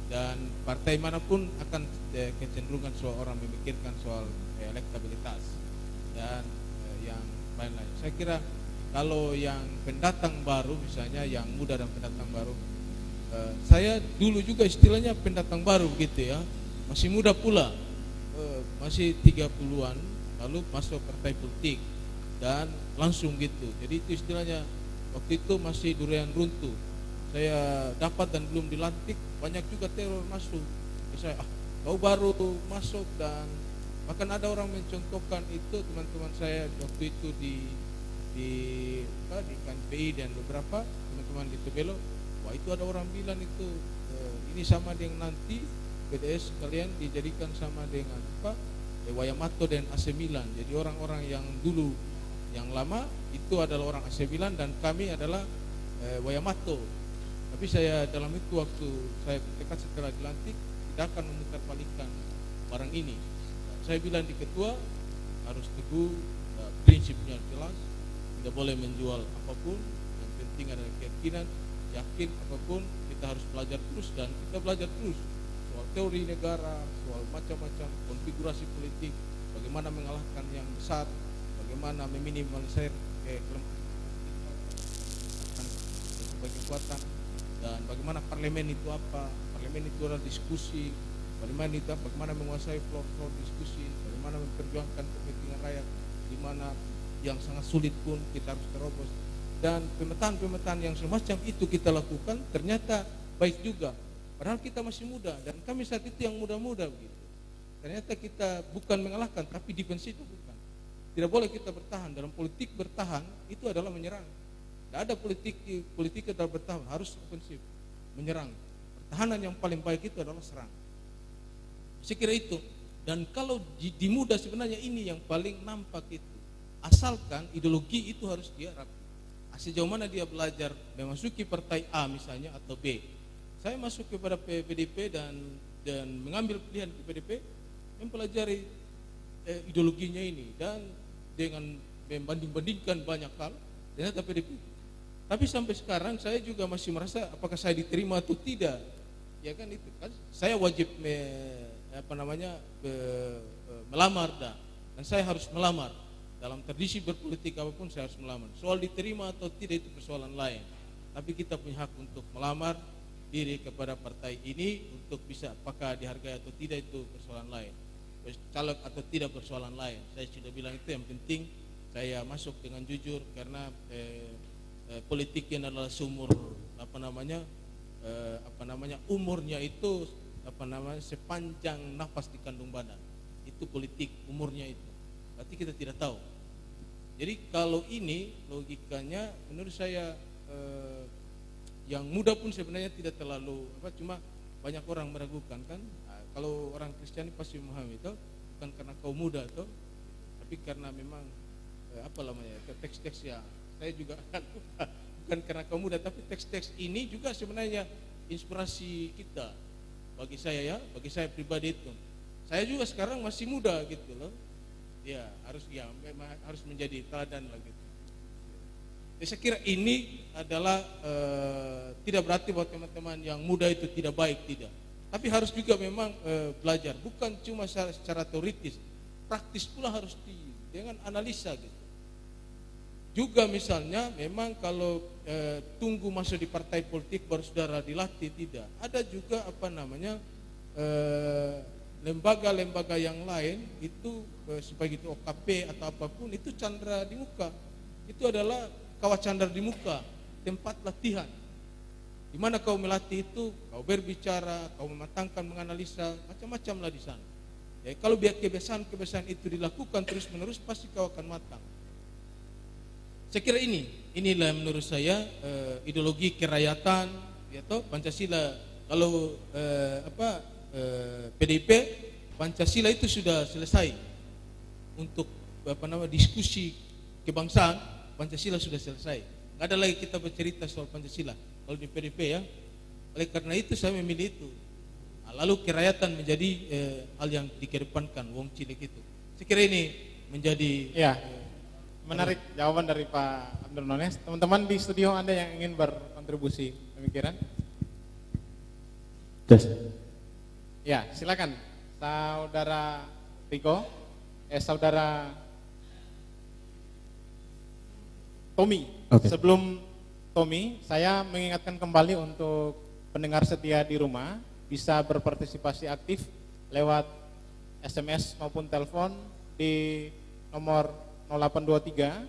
Dan partai manapun akan kecenderungan soal orang memikirkan soal elektabilitas dan yang lain-lain. Saya kira kalau yang pendatang baru, misalnya yang muda dan pendatang baru, saya dulu juga istilahnya pendatang baru gitu ya, masih muda pula, masih 30-an, lalu masuk partai politik dan langsung gitu. Jadi itu istilahnya waktu itu masih durian runtuh. Saya dapat dan belum dilantik, banyak juga teror masuk. Saya kau baru masuk, dan bahkan ada orang mencontohkan itu, teman-teman saya waktu itu di KNPI dan beberapa teman-teman di Tebelo. Wah, itu ada orang bilang itu ini sama dengan nanti PDS kalian dijadikan sama dengan Wayamato dan AC Milan. Jadi orang-orang yang dulu Yang lama itu adalah orang Asebilan dan kami adalah Wayamato. Tapi saya dalam itu waktu saya bertekad setelah dilantik tidak akan memutarbalikkan barang ini. Saya bilang di ketua harus teguh, prinsipnya jelas, tidak boleh menjual apapun. Yang penting adalah keyakinan, yakin apapun kita harus belajar terus dan kita belajar terus soal teori negara, soal macam-macam konfigurasi politik, bagaimana mengalahkan yang besar, bagaimana meminimalisir kelemahan sebagai kekuatan, dan bagaimana parlemen itu apa. Parlemen itu adalah diskusi, bagaimana menguasai floor diskusi, bagaimana memperjuangkan kepentingan rakyat, di mana yang sangat sulit pun kita harus terobos. Dan pemetaan-pemetaan yang semacam itu kita lakukan ternyata baik juga. Padahal kita masih muda dan kami saat itu yang muda-muda begitu. Ternyata kita bukan mengalahkan tapi defensif bukan. Tidak boleh kita bertahan. Dalam politik bertahan itu adalah menyerang. Tidak ada politik kita bertahan, harus ofensif, menyerang. Pertahanan yang paling baik itu adalah serang. Saya kira itu. Dan kalau di muda sebenarnya ini yang paling nampak itu. Asalkan ideologi itu harus dia rapi. Sejauh mana dia belajar memasuki partai A misalnya atau B. Saya masuk kepada PDP dan mengambil pilihan ke PDP, mempelajari ideologinya ini dan dengan membanding-bandingkan banyak hal, ternyata PDP. Tapi sampai sekarang saya juga masih merasa apakah saya diterima atau tidak. Ya kan itu kan saya wajib melamar dan saya harus melamar. Dalam tradisi berpolitik apapun saya harus melamar. Soal diterima atau tidak itu persoalan lain. Tapi kita punya hak untuk melamar diri kepada partai ini untuk bisa apakah dihargai atau tidak itu persoalan lain. Caleg atau tidak persoalan lain. Saya sudah bilang itu yang penting saya masuk dengan jujur karena politik yang adalah sumur umurnya itu sepanjang nafas di kandung badan. Itu politik umurnya itu. Berarti kita tidak tahu. Jadi kalau ini logikanya menurut saya yang muda pun sebenarnya tidak terlalu cuma banyak orang meragukan kan. Kalau orang Kristiani pasti memahami itu bukan karena kaum muda itu, tapi karena memang teks-teks ya. Saya juga bukan karena kaum muda, tapi teks-teks ini juga sebenarnya inspirasi kita bagi saya pribadi itu. Saya juga sekarang masih muda gitu loh. Ya memang harus menjadi teladan lah gitu. Saya kira ini adalah tidak berarti buat teman-teman yang muda itu tidak baik, tidak. Tapi harus juga memang belajar, bukan cuma secara teoritis, praktis pula harus dengan analisa gitu. Juga misalnya memang kalau tunggu masuk di partai politik baru saudara dilatih, tidak. Ada juga lembaga-lembaga yang lain itu sebagai itu OKP atau apapun itu candra di muka. Itu adalah kawat candra di muka, tempat latihan. Di mana kau melatih itu, kau berbicara, kau mematangkan, menganalisa, macam-macam lah di sana. Ya, kalau biar kebiasaan-kebiasaan itu dilakukan terus-menerus pasti kau akan matang. Saya kira inilah menurut saya ideologi kerakyatan, ya toh Pancasila. Kalau PDIP Pancasila itu sudah selesai untuk diskusi kebangsaan. Pancasila sudah selesai, nggak ada lagi kita bercerita soal Pancasila kalau di PDIP ya. Oleh karena itu saya memilih itu. Lalu kerakyatan menjadi hal yang dikedepankan, wong cilik itu. Saya kira ini menjadi menarik jawaban dari Pak Abner Nones. Teman-teman di studio ada yang ingin berkontribusi pemikiran? Ya, silakan. Saudara Riko, saudara Tommy. Okay. Sebelum Tommy, saya mengingatkan kembali untuk pendengar setia di rumah bisa berpartisipasi aktif lewat SMS maupun telepon di nomor 0823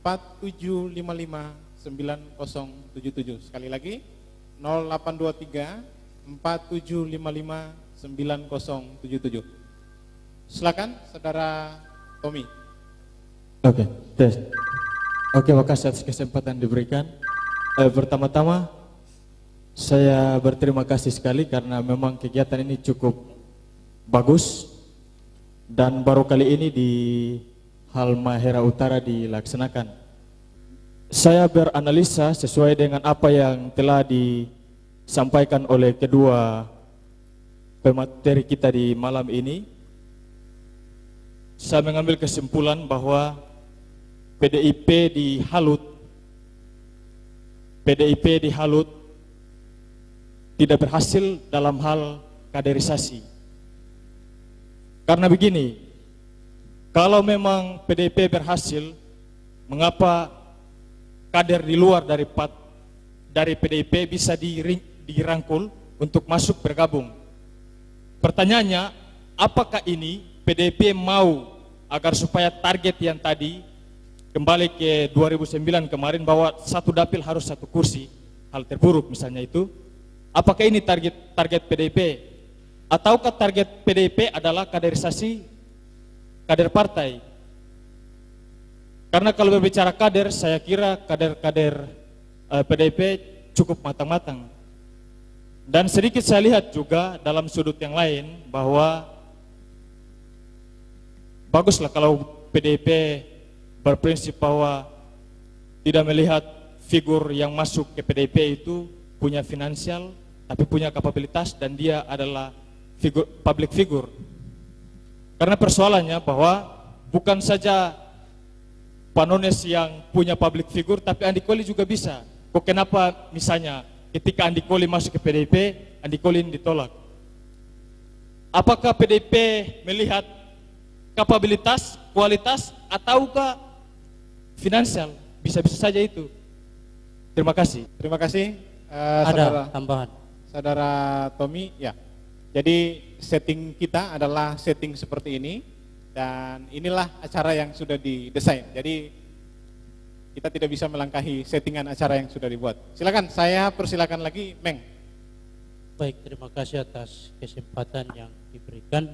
4755 9077. Sekali lagi 0823 4755 9077. Silakan saudara Tommy. Oke, tes. Oke, makasih atas kesempatan diberikan. Pertama-tama saya berterima kasih sekali karena memang kegiatan ini cukup bagus dan baru kali ini Halmahera Utara dilaksanakan. Saya beranalisa sesuai dengan apa yang telah disampaikan oleh kedua pemateri kita di malam ini. Saya mengambil kesimpulan bahwa PDIP dihalut tidak berhasil dalam hal kaderisasi. Karena begini, kalau memang PDIP berhasil, mengapa kader di luar dari PDIP bisa dirangkul untuk masuk bergabung? Pertanyaannya, apakah ini PDIP mau agar supaya target yang tadi kembali ke 2009 kemarin bahwa satu dapil harus satu kursi, hal terburuk misalnya itu, apakah ini target PDIP? Ataukah target PDIP adalah kaderisasi kader partai? Karena kalau berbicara kader, saya kira kader-kader PDIP cukup matang-matang. Dan sedikit saya lihat juga dalam sudut yang lain bahwa baguslah kalau PDIP berprinsip bahwa tidak melihat figur yang masuk ke PDIP itu punya finansial, tapi punya kapabilitas dan dia adalah public figure. Karena persoalannya bahwa bukan saja Pak Nones yang punya public figure, tapi Andi Koli juga bisa. Kok kenapa misalnya ketika Andi Koli masuk ke PDIP, Andi Koli ditolak? Apakah PDIP melihat kapabilitas, kualitas, ataukah finansial? Bisa-bisa saja itu. Terima kasih. Terima kasih. Ada tambahan. Saudara Tommy, ya. Jadi setting kita adalah setting seperti ini dan inilah acara yang sudah didesain. Jadi kita tidak bisa melangkahi settingan acara yang sudah dibuat. Silakan, saya persilakan lagi, Meng. Baik, terima kasih atas kesempatan yang diberikan.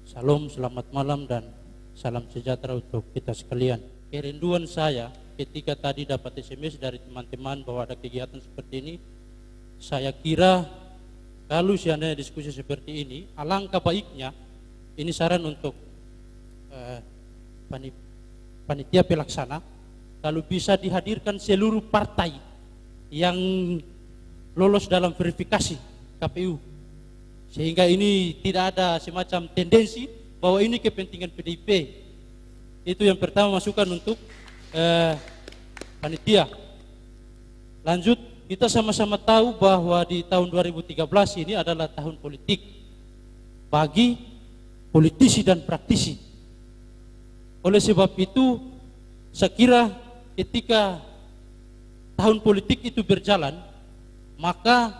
Salam, selamat malam dan salam sejahtera untuk kita sekalian. Kerinduan saya ketika tadi dapat SMS dari teman-teman bahwa ada kegiatan seperti ini, saya kira kalau seandainya diskusi seperti ini, alangkah baiknya, ini saran untuk panitia pelaksana, kalau bisa dihadirkan seluruh partai yang lolos dalam verifikasi KPU, sehingga ini tidak ada semacam tendensi bahwa ini kepentingan PDIP. Itu yang pertama, masukan untuk panitia. Lanjut, kita sama-sama tahu bahwa di tahun 2013 ini adalah tahun politik bagi politisi dan praktisi. Oleh sebab itu, saya kira ketika tahun politik itu berjalan, maka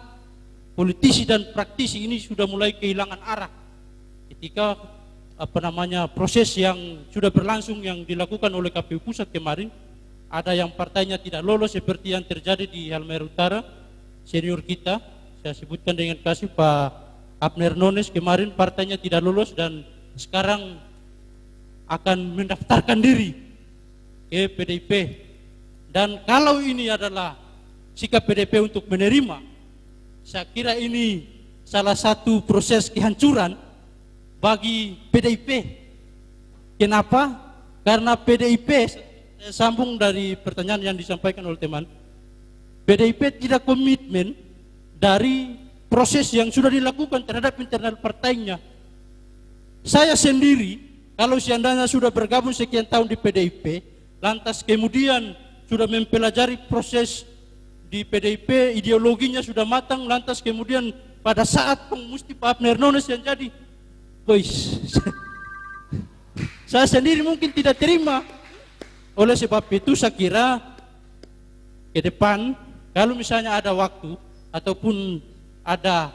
politisi dan praktisi ini sudah mulai kehilangan arah. Ketika proses yang sudah berlangsung yang dilakukan oleh KPU Pusat kemarin, ada yang partainya tidak lolos seperti yang terjadi di Halmahera Utara, senior kita, saya sebutkan dengan kasih Pak Abner Nones, kemarin partainya tidak lolos dan sekarang akan mendaftarkan diri ke PDIP. Dan kalau ini adalah sikap PDIP untuk menerima, saya kira ini salah satu proses kehancuran bagi PDIP. Kenapa? Karena PDIP, sambung dari pertanyaan yang disampaikan oleh teman, PDIP tidak komitmen dari proses yang sudah dilakukan terhadap internal partainya. Saya sendiri, kalau seandainya sudah bergabung sekian tahun di PDIP, lantas kemudian sudah mempelajari proses di PDIP, ideologinya sudah matang, lantas kemudian pada saat mesti Pak Abner Nones yang jadi, saya sendiri mungkin tidak terima. Oleh sebab itu saya kira ke depan kalau misalnya ada waktu ataupun ada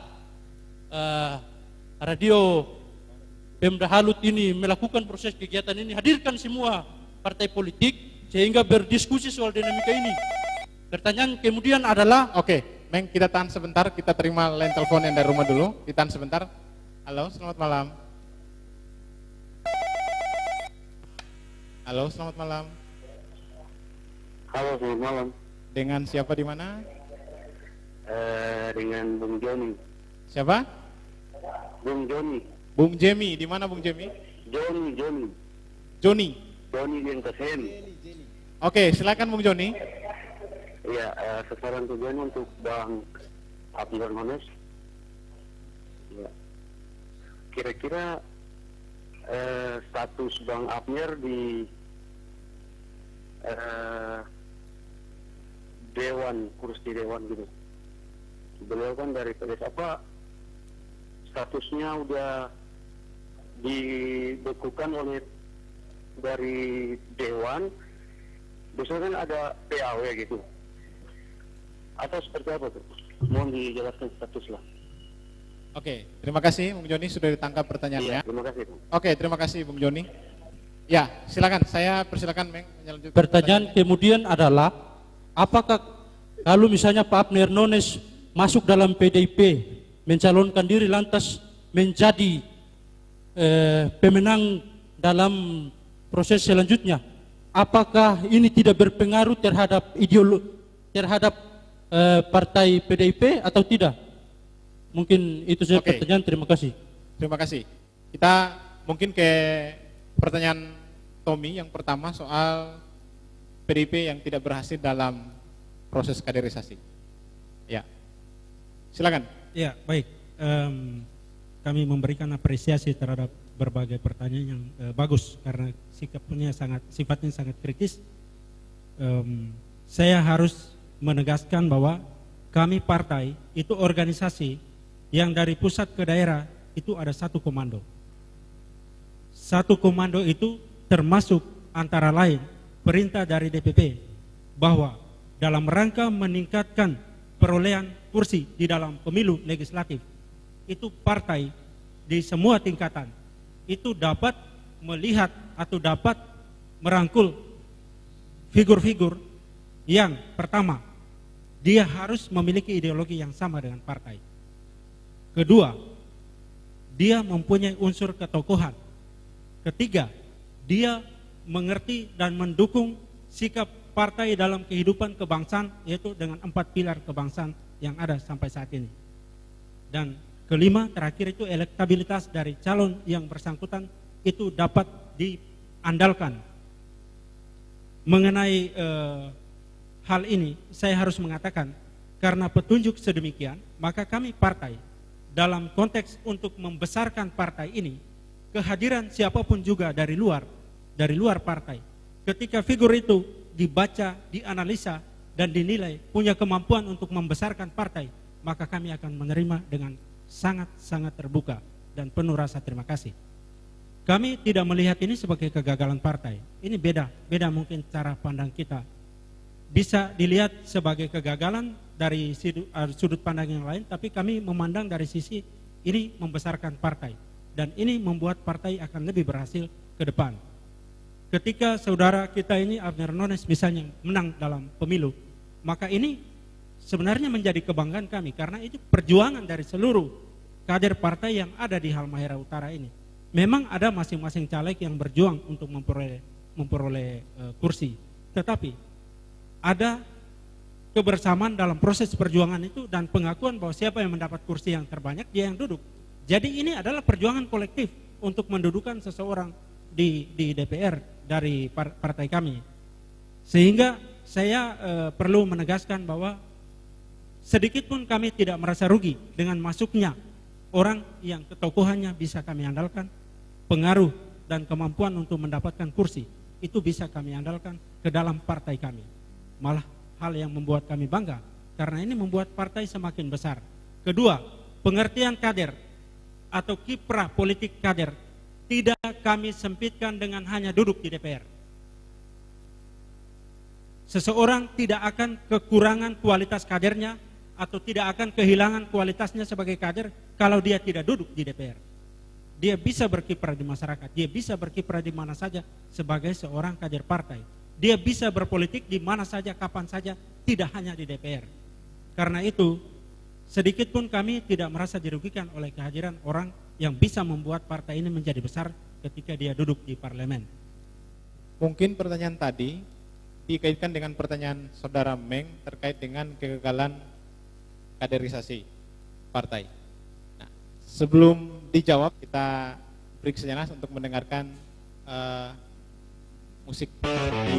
radio Pemda Halut ini melakukan proses kegiatan ini, hadirkan semua partai politik sehingga berdiskusi soal dinamika ini. Pertanyaan kemudian adalah, Oke, Meng, kita tahan sebentar, kita terima line telepon yang dari rumah dulu. Ditahan sebentar. Halo, selamat malam. Halo, selamat malam. Halo, selamat malam. Dengan siapa di mana? Dengan Bung Joni. Siapa? Bung Joni. Bung Jemi, di mana Bung Jemi? Joni. Joni. Joni Gentesen. Oke, silakan Bung Joni. Ya, sasaran tujuan untuk Bang Abner Nones. Ya. Kira-kira status Bang Abner di Dewan, kursi Dewan gitu. Beliau kan dari PDS, apa statusnya udah dibekukan oleh dari Dewan, biasanya kan ada PAW gitu, atau seperti apa tuh? Mohon dijelaskan status lah. Oke, terima kasih Bung Joni sudah ditangkap pertanyaannya. Iya, terima kasih. Oke, terima kasih Bung Joni. Ya, silakan. Saya persilakan Meng melanjutkan. Pertanyaan kemudian adalah, apakah kalau misalnya Pak Abner Nones masuk dalam PDIP, mencalonkan diri lantas menjadi pemenang dalam proses selanjutnya, apakah ini tidak berpengaruh terhadap terhadap partai PDIP atau tidak? Mungkin itu saja pertanyaan. Terima kasih. Terima kasih. Kita mungkin ke pertanyaan Tommy yang pertama soal PDIP yang tidak berhasil dalam proses kaderisasi. Ya, silakan. Ya, baik. Kami memberikan apresiasi terhadap berbagai pertanyaan yang bagus karena sifatnya sangat kritis. Saya harus menegaskan bahwa kami partai itu organisasi yang dari pusat ke daerah itu ada satu komando. Satu komando itu termasuk antara lain perintah dari DPP bahwa dalam rangka meningkatkan perolehan kursi di dalam pemilu legislatif, itu partai di semua tingkatan itu dapat melihat atau dapat merangkul figur-figur yang pertama, dia harus memiliki ideologi yang sama dengan partai. Kedua, dia mempunyai unsur ketokohan. Ketiga, dia mengerti dan mendukung sikap partai dalam kehidupan kebangsaan, yaitu dengan 4 pilar kebangsaan yang ada sampai saat ini. Dan kelima, terakhir itu elektabilitas dari calon yang bersangkutan itu dapat diandalkan. Mengenai hal ini, saya harus mengatakan, karena petunjuk sedemikian, maka kami partai dalam konteks untuk membesarkan partai ini, kehadiran siapapun juga dari luar partai, ketika figur itu dibaca, dianalisa, dan dinilai punya kemampuan untuk membesarkan partai, maka kami akan menerima dengan sangat-sangat terbuka dan penuh rasa terima kasih. Kami tidak melihat ini sebagai kegagalan partai. Ini beda mungkin cara pandang kita. Bisa dilihat sebagai kegagalan dari sudut pandang yang lain, tapi kami memandang dari sisi ini membesarkan partai. Dan ini membuat partai akan lebih berhasil ke depan. Ketika saudara kita ini Abner Nones misalnya menang dalam pemilu, maka ini sebenarnya menjadi kebanggaan kami karena itu perjuangan dari seluruh kader partai yang ada di Halmahera Utara ini. Memang ada masing-masing caleg yang berjuang untuk memperoleh kursi, tetapi ada kebersamaan dalam proses perjuangan itu dan pengakuan bahwa siapa yang mendapat kursi yang terbanyak dia yang duduk. Jadi ini adalah perjuangan kolektif untuk mendudukan seseorang di DPR dari partai kami. Sehingga saya perlu menegaskan bahwa sedikit pun kami tidak merasa rugi dengan masuknya orang yang ketokohannya bisa kami andalkan, pengaruh dan kemampuan untuk mendapatkan kursi itu bisa kami andalkan ke dalam partai kami. Malah hal yang membuat kami bangga karena ini membuat partai semakin besar. Kedua, pengertian kader atau kiprah politik kader tidak kami sempitkan dengan hanya duduk di DPR. Seseorang tidak akan kekurangan kualitas kadernya atau tidak akan kehilangan kualitasnya sebagai kader kalau dia tidak duduk di DPR. Dia bisa berkiprah di masyarakat, dia bisa berkiprah di mana saja sebagai seorang kader partai. Dia bisa berpolitik di mana saja, kapan saja, tidak hanya di DPR. Karena itu, sedikit pun kami tidak merasa dirugikan oleh kehadiran orang yang bisa membuat partai ini menjadi besar ketika dia duduk di parlemen. Mungkin pertanyaan tadi dikaitkan dengan pertanyaan saudara Meng terkait dengan kegagalan kaderisasi partai. Nah, sebelum dijawab kita break sejenak untuk mendengarkan musik di studio.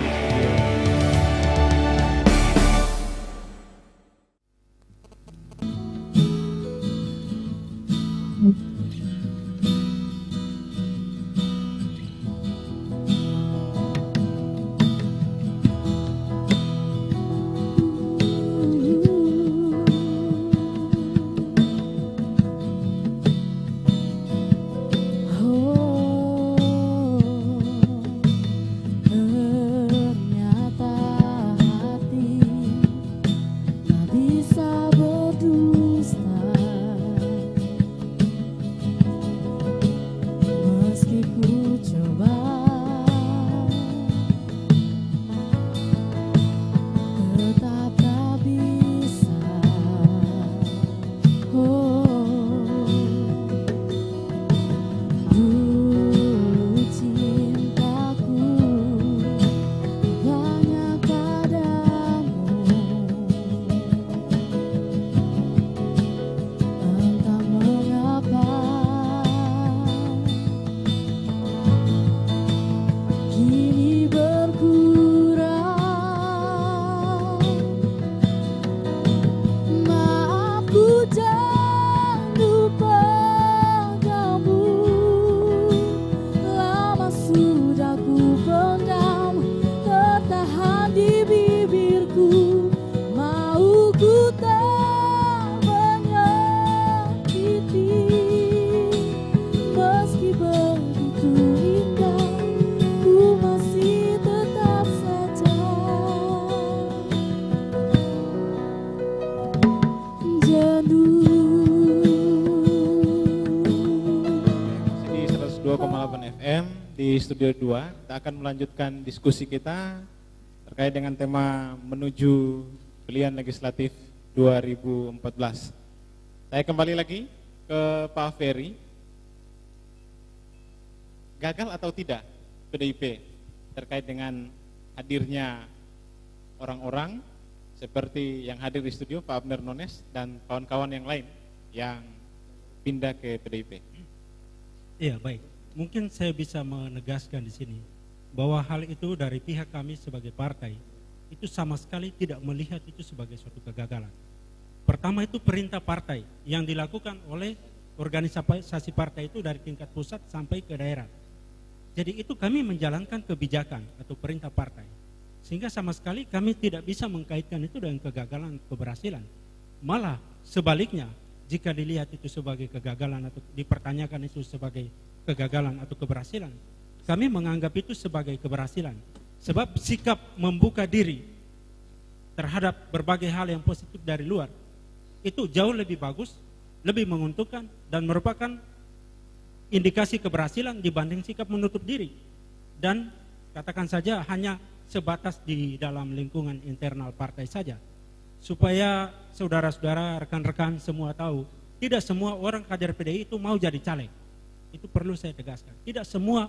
Di Studio 2, kita akan melanjutkan diskusi kita terkait dengan tema menuju pilihan legislatif 2014. Saya kembali lagi ke Pak Ferry. Gagal atau tidak PDIP terkait dengan hadirnya orang-orang seperti yang hadir di studio, Pak Abner Nones dan kawan-kawan yang lain yang pindah ke PDIP? Iya, baik. Mungkin saya bisa menegaskan di sini bahwa hal itu dari pihak kami sebagai partai itu sama sekali tidak melihat itu sebagai suatu kegagalan. Pertama itu perintah partai yang dilakukan oleh organisasi partai itu dari tingkat pusat sampai ke daerah. Jadi itu kami menjalankan kebijakan atau perintah partai. Sehingga sama sekali kami tidak bisa mengkaitkan itu dengan kegagalan atau keberhasilan. Malah sebaliknya, jika dilihat itu sebagai kegagalan atau dipertanyakan itu sebagai kegagalan atau keberhasilan, kami menganggap itu sebagai keberhasilan. Sebab sikap membuka diri terhadap berbagai hal yang positif dari luar itu jauh lebih bagus, lebih menguntungkan dan merupakan indikasi keberhasilan dibanding sikap menutup diri dan katakan saja hanya sebatas di dalam lingkungan internal partai saja. Supaya saudara-saudara, rekan-rekan semua tahu, tidak semua orang kader PDI itu mau jadi caleg. Itu perlu saya tegaskan. Tidak semua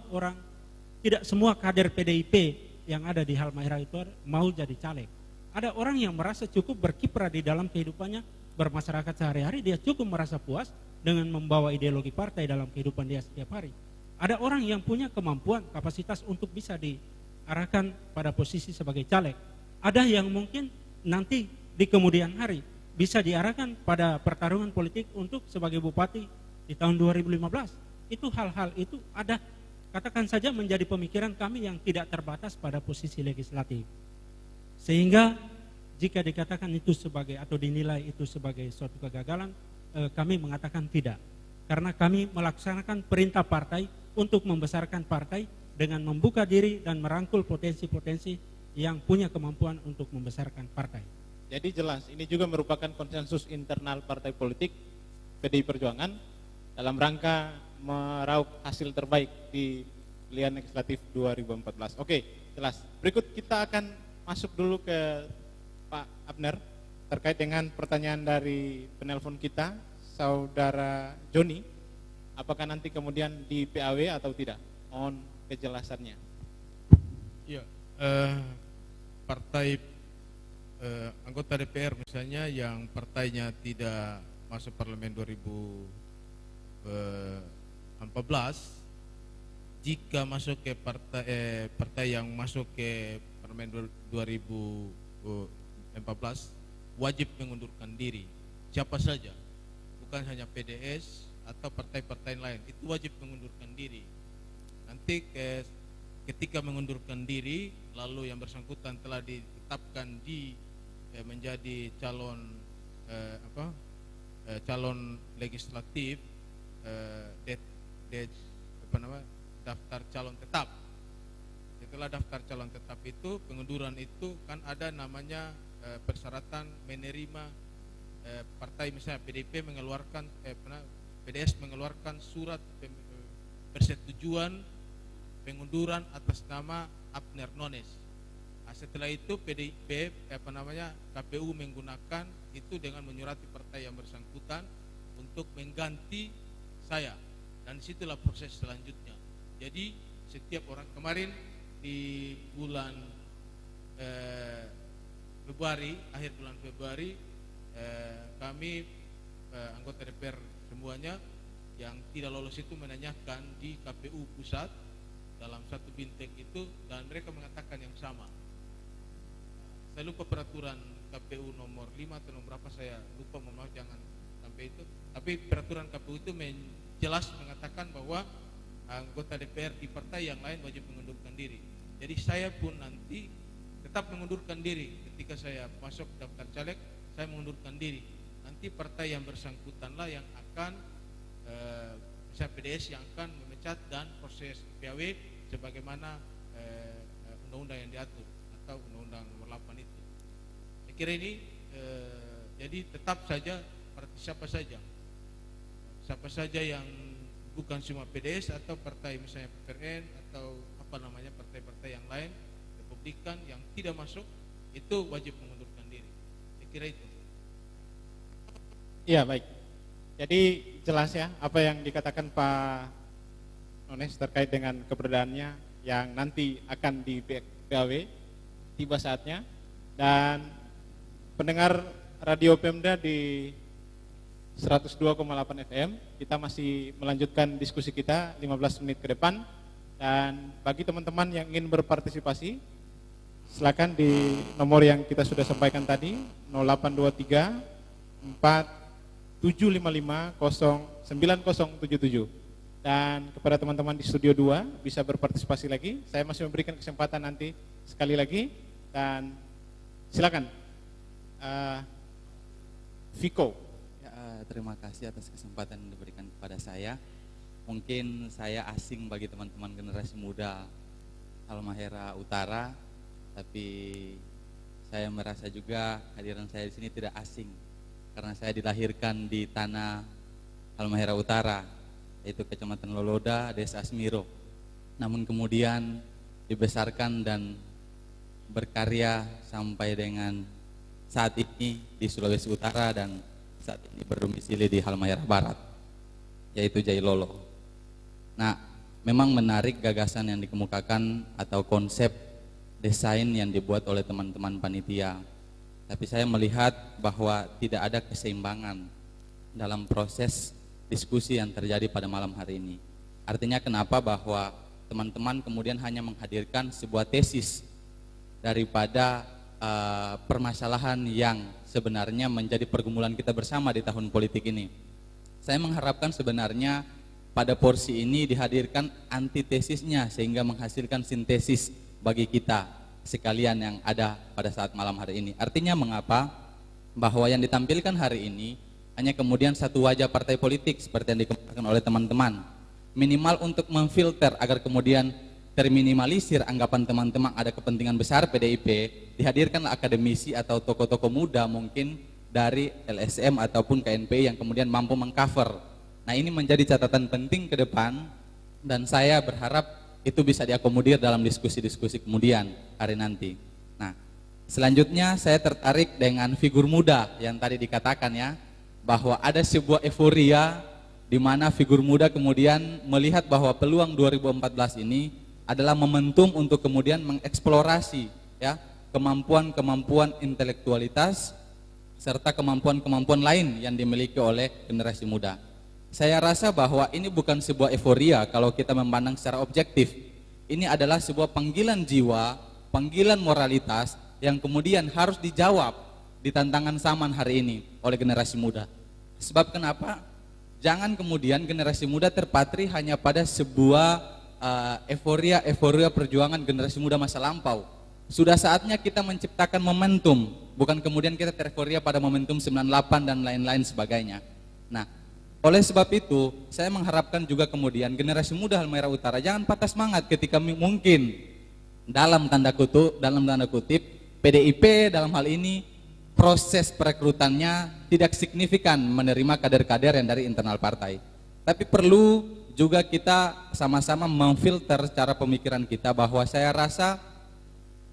kader PDIP yang ada di Halmahera itu mau jadi caleg. Ada orang yang merasa cukup berkiprah di dalam kehidupannya bermasyarakat sehari-hari, dia cukup merasa puas dengan membawa ideologi partai dalam kehidupan dia setiap hari. Ada orang yang punya kemampuan, kapasitas untuk bisa diarahkan pada posisi sebagai caleg. Ada yang mungkin nanti di kemudian hari bisa diarahkan pada pertarungan politik untuk sebagai bupati di tahun 2015. Itu hal-hal itu ada, katakan saja menjadi pemikiran kami yang tidak terbatas pada posisi legislatif. Sehingga jika dikatakan itu sebagai atau dinilai itu sebagai suatu kegagalan, kami mengatakan tidak. Karena kami melaksanakan perintah partai untuk membesarkan partai dengan membuka diri dan merangkul potensi-potensi yang punya kemampuan untuk membesarkan partai. Jadi jelas, ini juga merupakan konsensus internal partai politik PDI Perjuangan dalam rangka meraup hasil terbaik di pilihan legislatif 2014. Oke, jelas. Berikut kita akan masuk dulu ke Pak Abner terkait dengan pertanyaan dari penelpon kita, Saudara Joni. Apakah nanti kemudian di PAW atau tidak? Mohon kejelasannya. Iya, partai anggota DPR misalnya yang partainya tidak masuk parlemen 2014 jika masuk ke partai yang masuk ke Parlemen 2014 wajib mengundurkan diri. Siapa saja, bukan hanya PDS atau partai-partai lain, itu wajib mengundurkan diri. Nanti ketika mengundurkan diri, lalu yang bersangkutan telah ditetapkan menjadi calon calon legislatif, daftar calon tetap. Setelah daftar calon tetap itu, pengunduran itu kan ada namanya persyaratan menerima partai, misalnya PDIP mengeluarkan PDS mengeluarkan surat persetujuan pengunduran atas nama Abner Nones. Nah, setelah itu PDIP KPU menggunakan itu dengan menyurati partai yang bersangkutan untuk mengganti saya, dan disitulah proses selanjutnya. Jadi setiap orang, kemarin di bulan Februari, akhir bulan Februari, kami anggota DPR semuanya yang tidak lolos itu menanyakan di KPU pusat dalam satu bintek itu, dan mereka mengatakan yang sama. Saya lupa peraturan KPU nomor 5 atau nomor berapa, saya lupa, mohon maaf, jangan sampai itu. Tapi peraturan KPU itu jelas mengatakan bahwa anggota DPR di partai yang lain wajib mengundurkan diri. Jadi saya pun nanti tetap mengundurkan diri. Ketika saya masuk daftar caleg, saya mengundurkan diri. Nanti partai yang bersangkutanlah yang akan bisa PDS yang akan memecat, dan proses PAW sebagaimana undang-undang yang diatur atau undang-undang nomor 8 itu. Saya kira ini jadi tetap saja siapa saja yang bukan cuma PDS atau partai misalnya PPRN atau apa namanya partai-partai yang lain Republikan yang tidak masuk itu wajib mengundurkan diri. Saya kira itu. Iya, baik. Jadi jelas ya apa yang dikatakan Pak Nones terkait dengan keberadaannya yang nanti akan di PAW tiba saatnya. Dan pendengar Radio Pemda di 102,8 FM, kita masih melanjutkan diskusi kita 15 menit ke depan. Dan bagi teman-teman yang ingin berpartisipasi, silakan di nomor yang kita sudah sampaikan tadi, 0823 4755 09077. Dan kepada teman-teman di Studio 2 bisa berpartisipasi lagi. Saya masih memberikan kesempatan nanti sekali lagi, dan silakan Viko. Terima kasih atas kesempatan yang diberikan kepada saya. Mungkin saya asing bagi teman-teman generasi muda Halmahera Utara, tapi saya merasa juga kehadiran saya di sini tidak asing karena saya dilahirkan di tanah Halmahera Utara, yaitu Kecamatan Loloda, Desa Asmiro. Namun kemudian dibesarkan dan berkarya sampai dengan saat ini di Sulawesi Utara, dan saat ini berdomisili di Halmahera Barat, yaitu Jailolo. Nah, memang menarik gagasan yang dikemukakan atau konsep desain yang dibuat oleh teman-teman panitia. Tapi saya melihat bahwa tidak ada keseimbangan dalam proses diskusi yang terjadi pada malam hari ini. Artinya kenapa bahwa teman-teman kemudian hanya menghadirkan sebuah tesis daripada permasalahan yang sebenarnya menjadi pergumulan kita bersama di tahun politik ini. Saya mengharapkan sebenarnya pada porsi ini dihadirkan antitesisnya sehingga menghasilkan sintesis bagi kita sekalian yang ada pada saat malam hari ini. Artinya mengapa bahwa yang ditampilkan hari ini hanya kemudian satu wajah partai politik seperti yang dikemukakan oleh teman-teman, minimal untuk memfilter agar kemudian terminimalisir anggapan teman-teman ada kepentingan besar PDIP, dihadirkan akademisi atau tokoh-tokoh muda mungkin dari LSM ataupun KNPI yang kemudian mampu mengcover. Nah, ini menjadi catatan penting ke depan, dan saya berharap itu bisa diakomodir dalam diskusi-diskusi kemudian hari nanti. Nah, selanjutnya saya tertarik dengan figur muda yang tadi dikatakan ya, bahwa ada sebuah euforia di mana figur muda kemudian melihat bahwa peluang 2014 ini adalah momentum untuk kemudian mengeksplorasi ya kemampuan-kemampuan intelektualitas serta kemampuan-kemampuan lain yang dimiliki oleh generasi muda. saya rasa bahwa ini bukan sebuah euforia kalau kita memandang secara objektif. Ini adalah sebuah panggilan jiwa, panggilan moralitas yang kemudian harus dijawab di tantangan zaman hari ini oleh generasi muda. Sebab kenapa? Jangan kemudian generasi muda terpatri hanya pada sebuah euforia perjuangan generasi muda masa lampau. Sudah saatnya kita menciptakan momentum, bukan kemudian kita tereuforia pada momentum 98 dan lain-lain sebagainya. Nah, oleh sebab itu, saya mengharapkan juga kemudian generasi muda Halmahera Utara jangan patah semangat ketika mungkin dalam tanda kutip PDIP dalam hal ini proses perekrutannya tidak signifikan menerima kader-kader yang dari internal partai. Tapi perlu juga kita sama-sama memfilter cara pemikiran kita bahwa saya rasa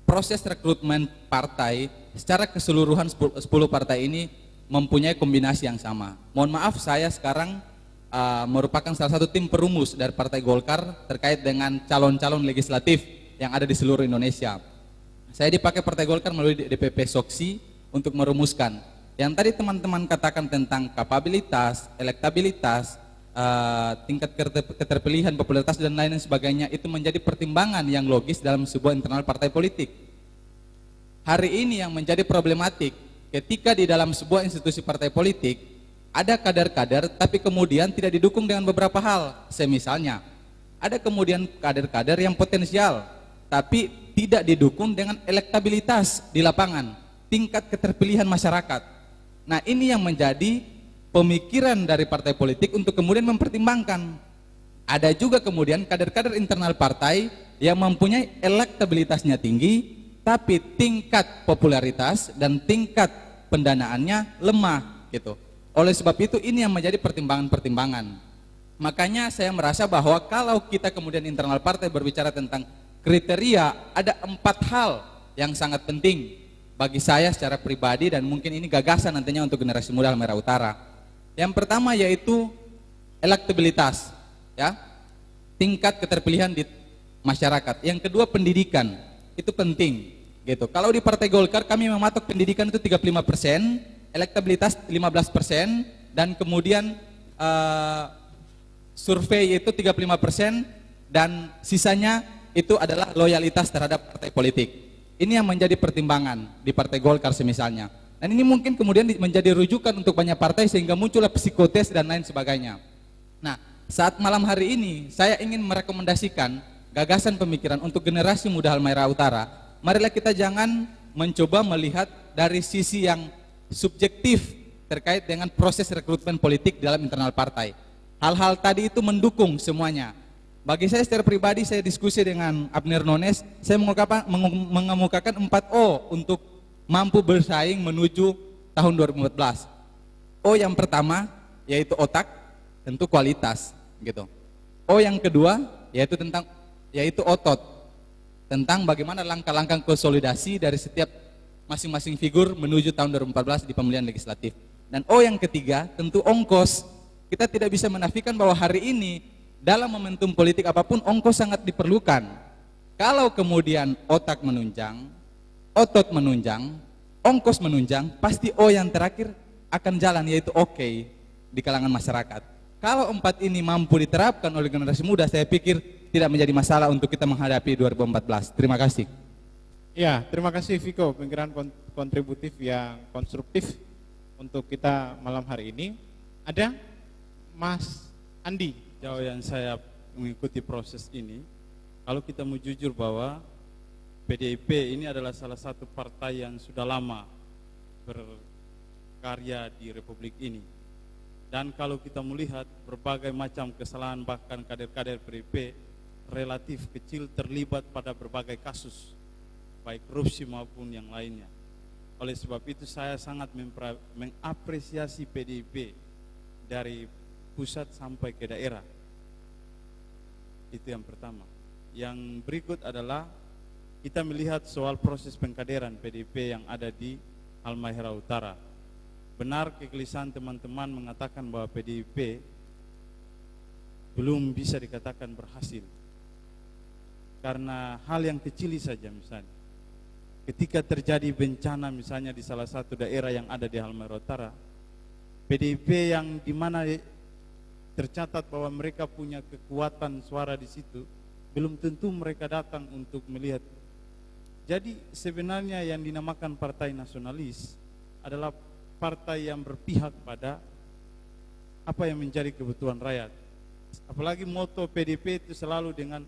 proses rekrutmen partai secara keseluruhan 10 partai ini mempunyai kombinasi yang sama. Mohon maaf, saya sekarang merupakan salah satu tim perumus dari Partai Golkar terkait dengan calon-calon legislatif yang ada di seluruh Indonesia. Saya dipakai Partai Golkar melalui DPP Soksi untuk merumuskan. Yang tadi teman-teman katakan tentang kapabilitas, elektabilitas, tingkat keterpilihan, popularitas dan lain sebagainya, itu menjadi pertimbangan yang logis dalam sebuah internal partai politik. Hari ini yang menjadi problematik ketika di dalam sebuah institusi partai politik ada kader-kader tapi kemudian tidak didukung dengan beberapa hal. Misalnya ada kemudian kader-kader yang potensial tapi tidak didukung dengan elektabilitas di lapangan, tingkat keterpilihan masyarakat. Nah, ini yang menjadi pemikiran dari partai politik untuk kemudian mempertimbangkan. Ada juga kemudian kader-kader internal partai yang mempunyai elektabilitasnya tinggi tapi tingkat popularitas dan tingkat pendanaannya lemah gitu. Oleh sebab itu ini yang menjadi pertimbangan-pertimbangan. Makanya saya merasa bahwa kalau kita kemudian internal partai berbicara tentang kriteria, ada 4 hal yang sangat penting bagi saya secara pribadi dan mungkin ini gagasan nantinya untuk generasi muda Halmahera Utara. Yang pertama yaitu elektabilitas, ya, tingkat keterpilihan di masyarakat. Yang kedua pendidikan, itu penting gitu. Kalau di Partai Golkar kami mematok pendidikan itu 35%, elektabilitas 15%, dan kemudian survei itu 35%, dan sisanya itu adalah loyalitas terhadap partai politik. Ini yang menjadi pertimbangan di Partai Golkar semisalnya. Dan ini mungkin kemudian menjadi rujukan untuk banyak partai sehingga muncullah psikotes dan lain sebagainya. Nah, saat malam hari ini saya ingin merekomendasikan gagasan pemikiran untuk generasi muda Halmahera Utara. Marilah kita jangan mencoba melihat dari sisi yang subjektif terkait dengan proses rekrutmen politik dalam internal partai. Hal-hal tadi itu mendukung semuanya. Bagi saya secara pribadi, saya diskusi dengan Abner Nones, saya mengemukakan 4O untuk mampu bersaing menuju tahun 2014. O yang pertama yaitu otak, tentu kualitas gitu. O yang kedua yaitu otot, tentang bagaimana langkah-langkah konsolidasi dari setiap masing-masing figur menuju tahun 2014 di pemilihan legislatif. Dan O yang ketiga tentu ongkos. Kita tidak bisa menafikan bahwa hari ini dalam momentum politik apapun ongkos sangat diperlukan. Kalau kemudian otak menunjang, otot menunjang, ongkos menunjang, pasti O yang terakhir akan jalan, yaitu oke di kalangan masyarakat. Kalau 4 ini mampu diterapkan oleh generasi muda, saya pikir tidak menjadi masalah untuk kita menghadapi 2014. Terima kasih. Ya, terima kasih Viko, pemikiran kontributif yang konstruktif untuk kita malam hari ini. Ada Mas Andi. Jauh yang saya mengikuti proses ini, kalau kita mau jujur bahwa PDIP ini adalah salah satu partai yang sudah lama berkarya di Republik ini. Dan kalau kita melihat berbagai macam kesalahan, bahkan kader-kader PDIP relatif kecil terlibat pada berbagai kasus, baik korupsi maupun yang lainnya. Oleh sebab itu saya sangat mengapresiasi PDIP dari pusat sampai ke daerah. Itu yang pertama. Yang berikut adalah kita melihat soal proses pengkaderan PDIP yang ada di Halmahera Utara. Benar kegelisahan teman-teman mengatakan bahwa PDIP belum bisa dikatakan berhasil. Karena hal yang kecil saja, misalnya ketika terjadi bencana misalnya di salah satu daerah yang ada di Halmahera Utara, PDIP yang dimana tercatat bahwa mereka punya kekuatan suara di situ, belum tentu mereka datang untuk melihat. Jadi sebenarnya yang dinamakan partai nasionalis adalah partai yang berpihak pada apa yang menjadi kebutuhan rakyat. Apalagi moto PDP itu selalu dengan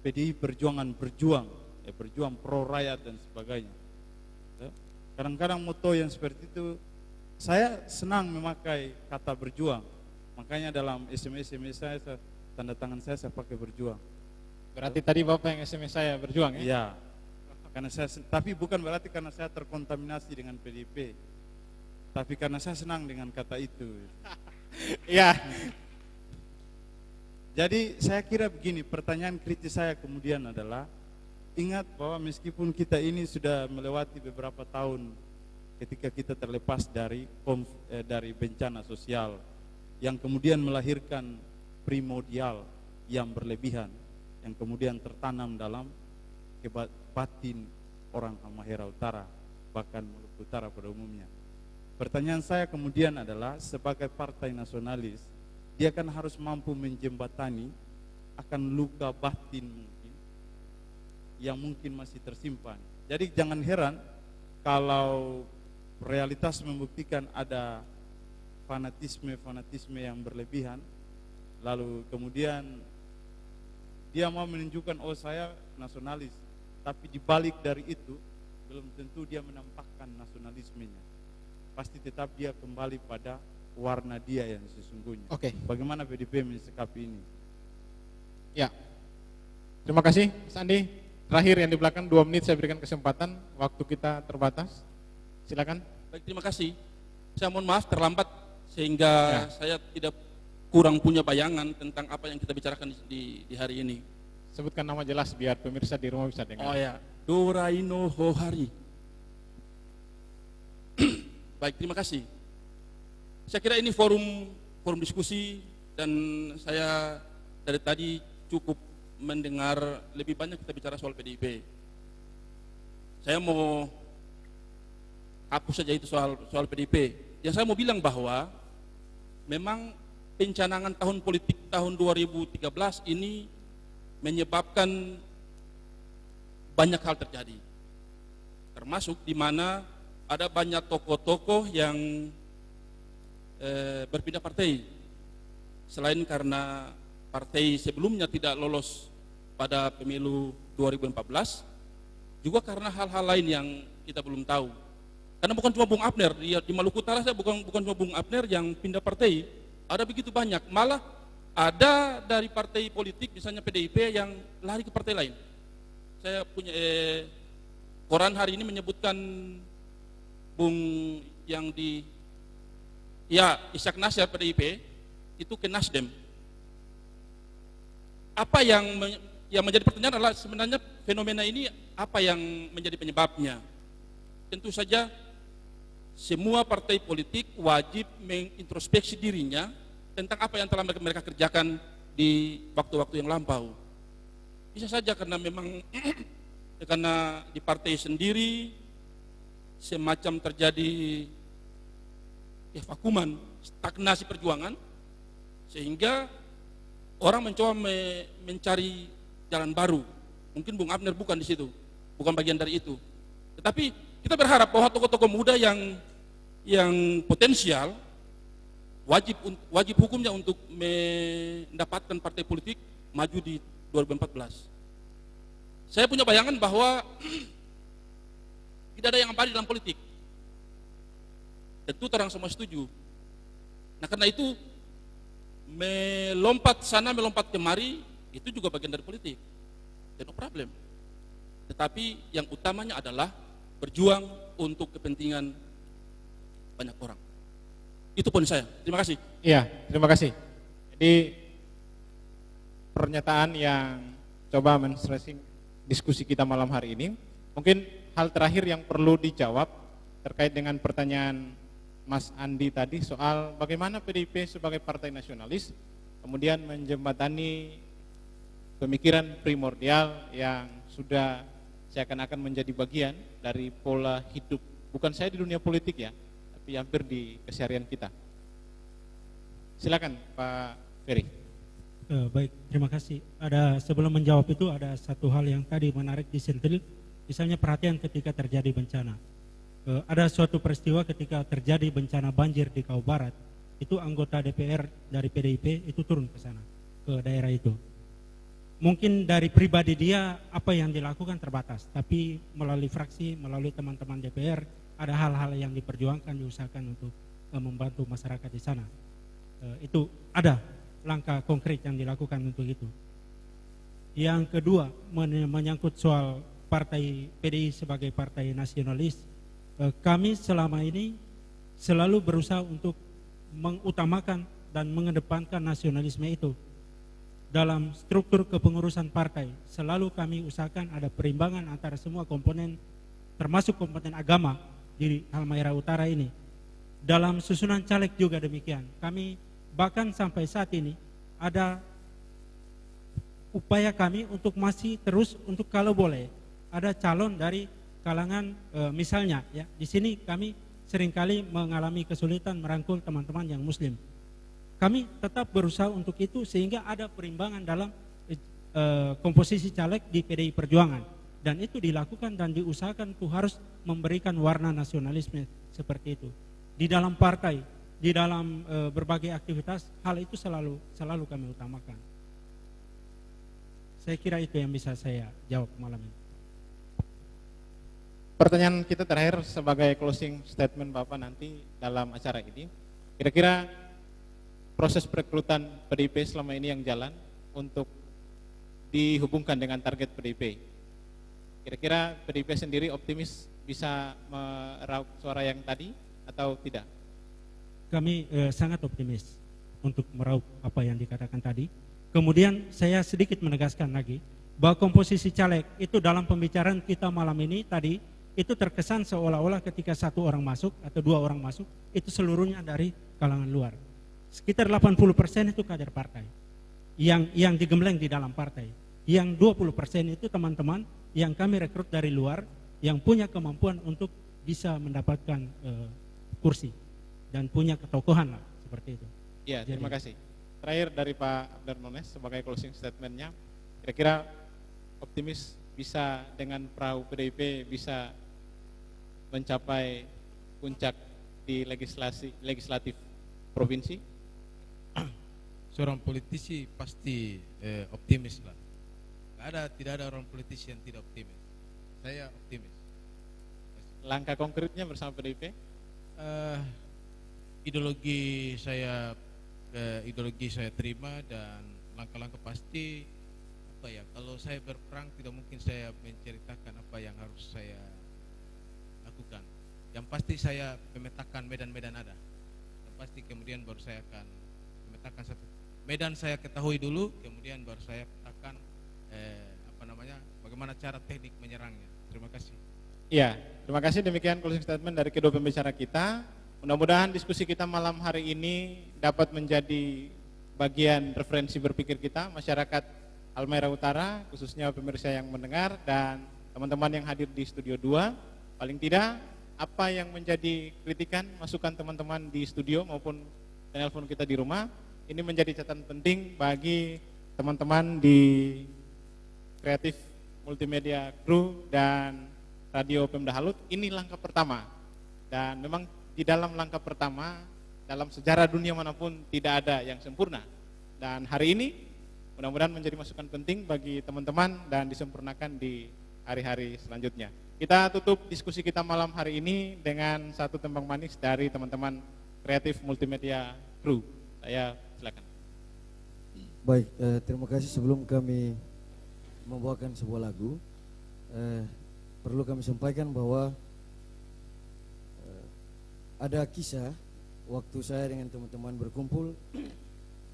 PDI perjuangan berjuang, berjuang pro rakyat dan sebagainya. Kadang-kadang moto yang seperti itu, saya senang memakai kata berjuang. Makanya dalam SMS saya tanda tangan saya pakai berjuang. Berarti tadi Bapak yang SMS saya berjuang ya? Iya. Karena tapi bukan berarti karena saya terkontaminasi dengan PDIP. Tapi karena saya senang dengan kata itu. Iya. Jadi saya kira begini, pertanyaan kritis saya kemudian adalah, ingat bahwa meskipun kita ini sudah melewati beberapa tahun ketika kita terlepas dari bencana sosial yang kemudian melahirkan primordial yang berlebihan, yang kemudian tertanam dalam batin orang Halmahera Utara, bahkan Maluku Utara pada umumnya. Pertanyaan saya kemudian adalah, sebagai partai nasionalis, dia kan harus mampu menjembatani akan luka batin mungkin yang mungkin masih tersimpan. Jadi jangan heran kalau realitas membuktikan ada fanatisme yang berlebihan, lalu kemudian dia mau menunjukkan, oh saya nasionalis, tapi dibalik dari itu belum tentu dia menampakkan nasionalismenya. Pasti tetap dia kembali pada warna dia yang sesungguhnya. Oke. Bagaimana PDIP mensikapi ini? Ya. Terima kasih, Mas Andi. Terakhir yang di belakang 2 menit saya berikan kesempatan, waktu kita terbatas. Silakan. Baik, terima kasih. Saya mohon maaf terlambat sehingga saya tidak kurang punya bayangan tentang apa yang kita bicarakan di hari ini. Sebutkan nama jelas biar pemirsa di rumah bisa dengar. Oh ya, Doraino Hohari. Baik, terima kasih. Saya kira ini forum diskusi dan saya dari tadi cukup mendengar lebih banyak kita bicara soal PDIP. Saya mau hapus saja itu soal PDIP. Yang saya mau bilang bahwa memang pencanangan tahun politik tahun 2013 ini menyebabkan banyak hal terjadi. Termasuk di mana ada banyak tokoh-tokoh yang berpindah partai. Selain karena partai sebelumnya tidak lolos pada pemilu 2014, juga karena hal-hal lain yang kita belum tahu. Karena bukan cuma Bung Abner, di Maluku Utara saya bukan cuma Bung Abner yang pindah partai, ada begitu banyak. Malah ada dari partai politik, misalnya PDIP yang lari ke partai lain. Saya punya koran hari ini menyebutkan Bung yang Ishak Nasir PDIP itu ke Nasdem. Apa yang menjadi pertanyaan adalah sebenarnya fenomena ini apa yang menjadi penyebabnya? Tentu saja semua partai politik wajib mengintrospeksi dirinya tentang apa yang telah mereka kerjakan di waktu-waktu yang lampau. Bisa saja karena memang karena di partai sendiri semacam terjadi vakuman, stagnasi perjuangan, sehingga orang mencoba mencari jalan baru. Mungkin Bung Abner bukan di situ, bukan bagian dari itu. Tetapi kita berharap bahwa tokoh-tokoh muda yang potensial wajib hukumnya untuk mendapatkan partai politik maju di 2014. Saya punya bayangan bahwa tidak ada yang abadi dalam politik. Tentu orang semua setuju. Nah karena itu melompat sana melompat kemari itu juga bagian dari politik. No problem. Tetapi yang utamanya adalah berjuang untuk kepentingan banyak orang. Itu poin saya. Terima kasih. Iya, terima kasih. Jadi pernyataan yang coba men-stressing diskusi kita malam hari ini. Mungkin hal terakhir yang perlu dijawab terkait dengan pertanyaan Mas Andi tadi soal bagaimana PDIP sebagai partai nasionalis kemudian menjembatani pemikiran primordial yang sudah seakan-akan menjadi bagian dari pola hidup, bukan saya di dunia politik ya, tapi hampir di keseharian kita. Silakan Pak Ferry. Baik, terima kasih. Sebelum menjawab itu ada satu hal yang tadi menarik disentil, misalnya perhatian ketika terjadi bencana. Ada suatu peristiwa ketika terjadi bencana banjir di Kau Barat, itu anggota DPR dari PDIP itu turun ke sana, ke daerah itu. Mungkin dari pribadi dia apa yang dilakukan terbatas, tapi melalui fraksi, melalui teman-teman DPR ada hal-hal yang diperjuangkan, diusahakan untuk membantu masyarakat di sana. Itu ada langkah konkret yang dilakukan untuk itu. Yang kedua, menyangkut soal partai PDI sebagai partai nasionalis, kami selama ini selalu berusaha untuk mengutamakan dan mengedepankan nasionalisme itu. Dalam struktur kepengurusan partai, selalu kami usahakan ada perimbangan antara semua komponen, termasuk komponen agama di Halmahera Utara ini. Dalam susunan caleg juga demikian. Kami bahkan sampai saat ini ada upaya kami untuk masih terus untuk kalau boleh ada calon dari kalangan misalnya ya di sini kami seringkali mengalami kesulitan merangkul teman-teman yang muslim. Kami tetap berusaha untuk itu sehingga ada perimbangan dalam komposisi caleg di PDI Perjuangan, dan itu dilakukan dan diusahakan itu harus memberikan warna nasionalisme seperti itu di dalam partai, di dalam berbagai aktivitas. Hal itu selalu kami utamakan. Saya kira itu yang bisa saya jawab malam ini. Pertanyaan kita terakhir sebagai closing statement Bapak nanti dalam acara ini, kira-kira proses perekrutan PDIP selama ini yang jalan untuk dihubungkan dengan target PDIP, kira-kira PDIP sendiri optimis bisa meraup suara yang tadi atau tidak? Kami sangat optimis untuk meraup apa yang dikatakan tadi. Kemudian saya sedikit menegaskan lagi bahwa komposisi caleg itu dalam pembicaraan kita malam ini tadi itu terkesan seolah-olah ketika satu orang masuk atau dua orang masuk itu seluruhnya dari kalangan luar. Sekitar 80% itu kader partai yang digembleng di dalam partai. Yang 20% itu teman-teman yang kami rekrut dari luar yang punya kemampuan untuk bisa mendapatkan kursi dan punya ketokohan lah seperti itu. Ya, terima kasih. Terakhir dari Pak Abner Nones sebagai closing statementnya, kira-kira optimis bisa dengan perahu PDIP bisa mencapai puncak di legislatif provinsi? Seorang politisi pasti optimis lah. Tidak ada orang politisi yang tidak optimis. Saya optimis. Langkah konkretnya bersama PDIP? Ideologi saya terima dan langkah-langkah pasti apa ya? Kalau saya berperang tidak mungkin saya menceritakan apa yang harus saya lakukan. Yang pasti saya memetakan medan-medan ada. Yang pasti kemudian baru saya akan memetakan satu medan saya ketahui dulu, kemudian baru saya petakan bagaimana cara teknik menyerangnya. Terima kasih. Iya, terima kasih. Demikian closing statement dari kedua pembicara kita. Mudah-mudahan diskusi kita malam hari ini dapat menjadi bagian referensi berpikir kita, masyarakat Halmahera Utara, khususnya pemirsa yang mendengar dan teman-teman yang hadir di Studio 2. Paling tidak, apa yang menjadi kritikan, masukan teman-teman di studio maupun telepon kita di rumah, ini menjadi catatan penting bagi teman-teman di Kreatif Multimedia Kru dan Radio Pemda Halut. Ini langkah pertama, dan memang di dalam langkah pertama dalam sejarah dunia manapun tidak ada yang sempurna, dan hari ini mudah-mudahan menjadi masukan penting bagi teman-teman dan disempurnakan di hari-hari selanjutnya. Kita tutup diskusi kita malam hari ini dengan satu tembang manis dari teman-teman Kreatif Multimedia Kru. Saya silakan. Baik, terima kasih. Sebelum kami membawakan sebuah lagu, perlu kami sampaikan bahwa ada kisah waktu saya dengan teman-teman berkumpul,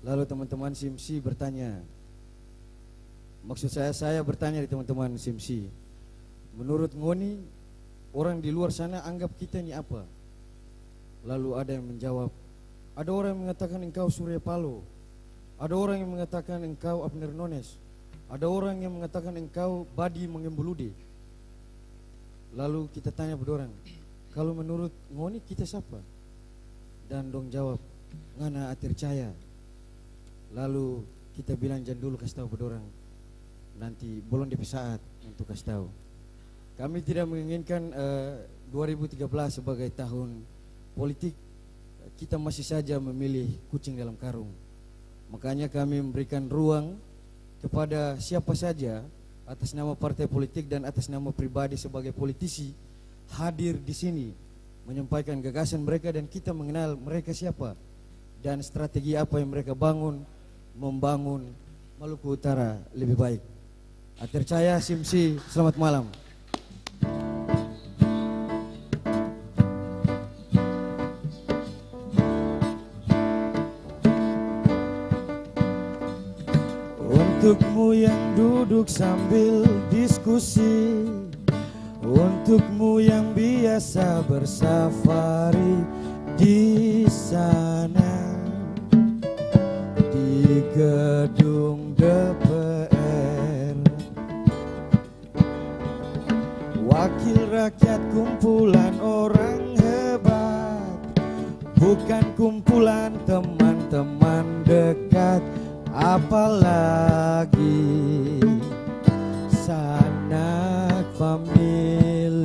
lalu teman-teman SIMSI bertanya, maksud saya bertanya di teman-teman SIMSI, menurut Ngoni orang di luar sana anggap kita ini apa? Lalu ada yang menjawab, ada orang yang mengatakan engkau Surya Paloh, ada orang yang mengatakan engkau Abner Nones, ada orang yang mengatakan engkau Badi Mengembulude. Lalu kita tanya berdua orang, kalau menurut Ngoni kita siapa? Dan dong jawab, ngana atercaya. Lalu kita bilang jangan dulu kasih tahu bedorang, nanti belum di saat untuk kasih tahu. Kami tidak menginginkan 2013 sebagai tahun politik. Kita masih saja memilih kucing dalam karung. Makanya kami memberikan ruang kepada siapa saja atas nama partai politik dan atas nama pribadi sebagai politisi hadir di sini menyampaikan gagasan mereka, dan kita mengenal mereka siapa dan strategi apa yang mereka bangun membangun Maluku Utara lebih baik. Atercaya Simsi, selamat malam. Untukmu yang duduk sambil diskusi, untukmu yang biasa bersafari di sana di gedung DPR, wakil rakyat kumpulan orang hebat, bukan kumpulan teman-teman dekat, apalagi sanak famili.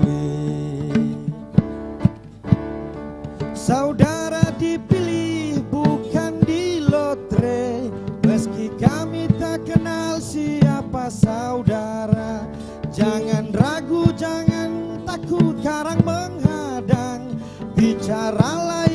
Saudara dipilih bukan di lotre, meski kami tak kenal siapa saudara. Jangan ragu, jangan takut karang menghadang, bicaralah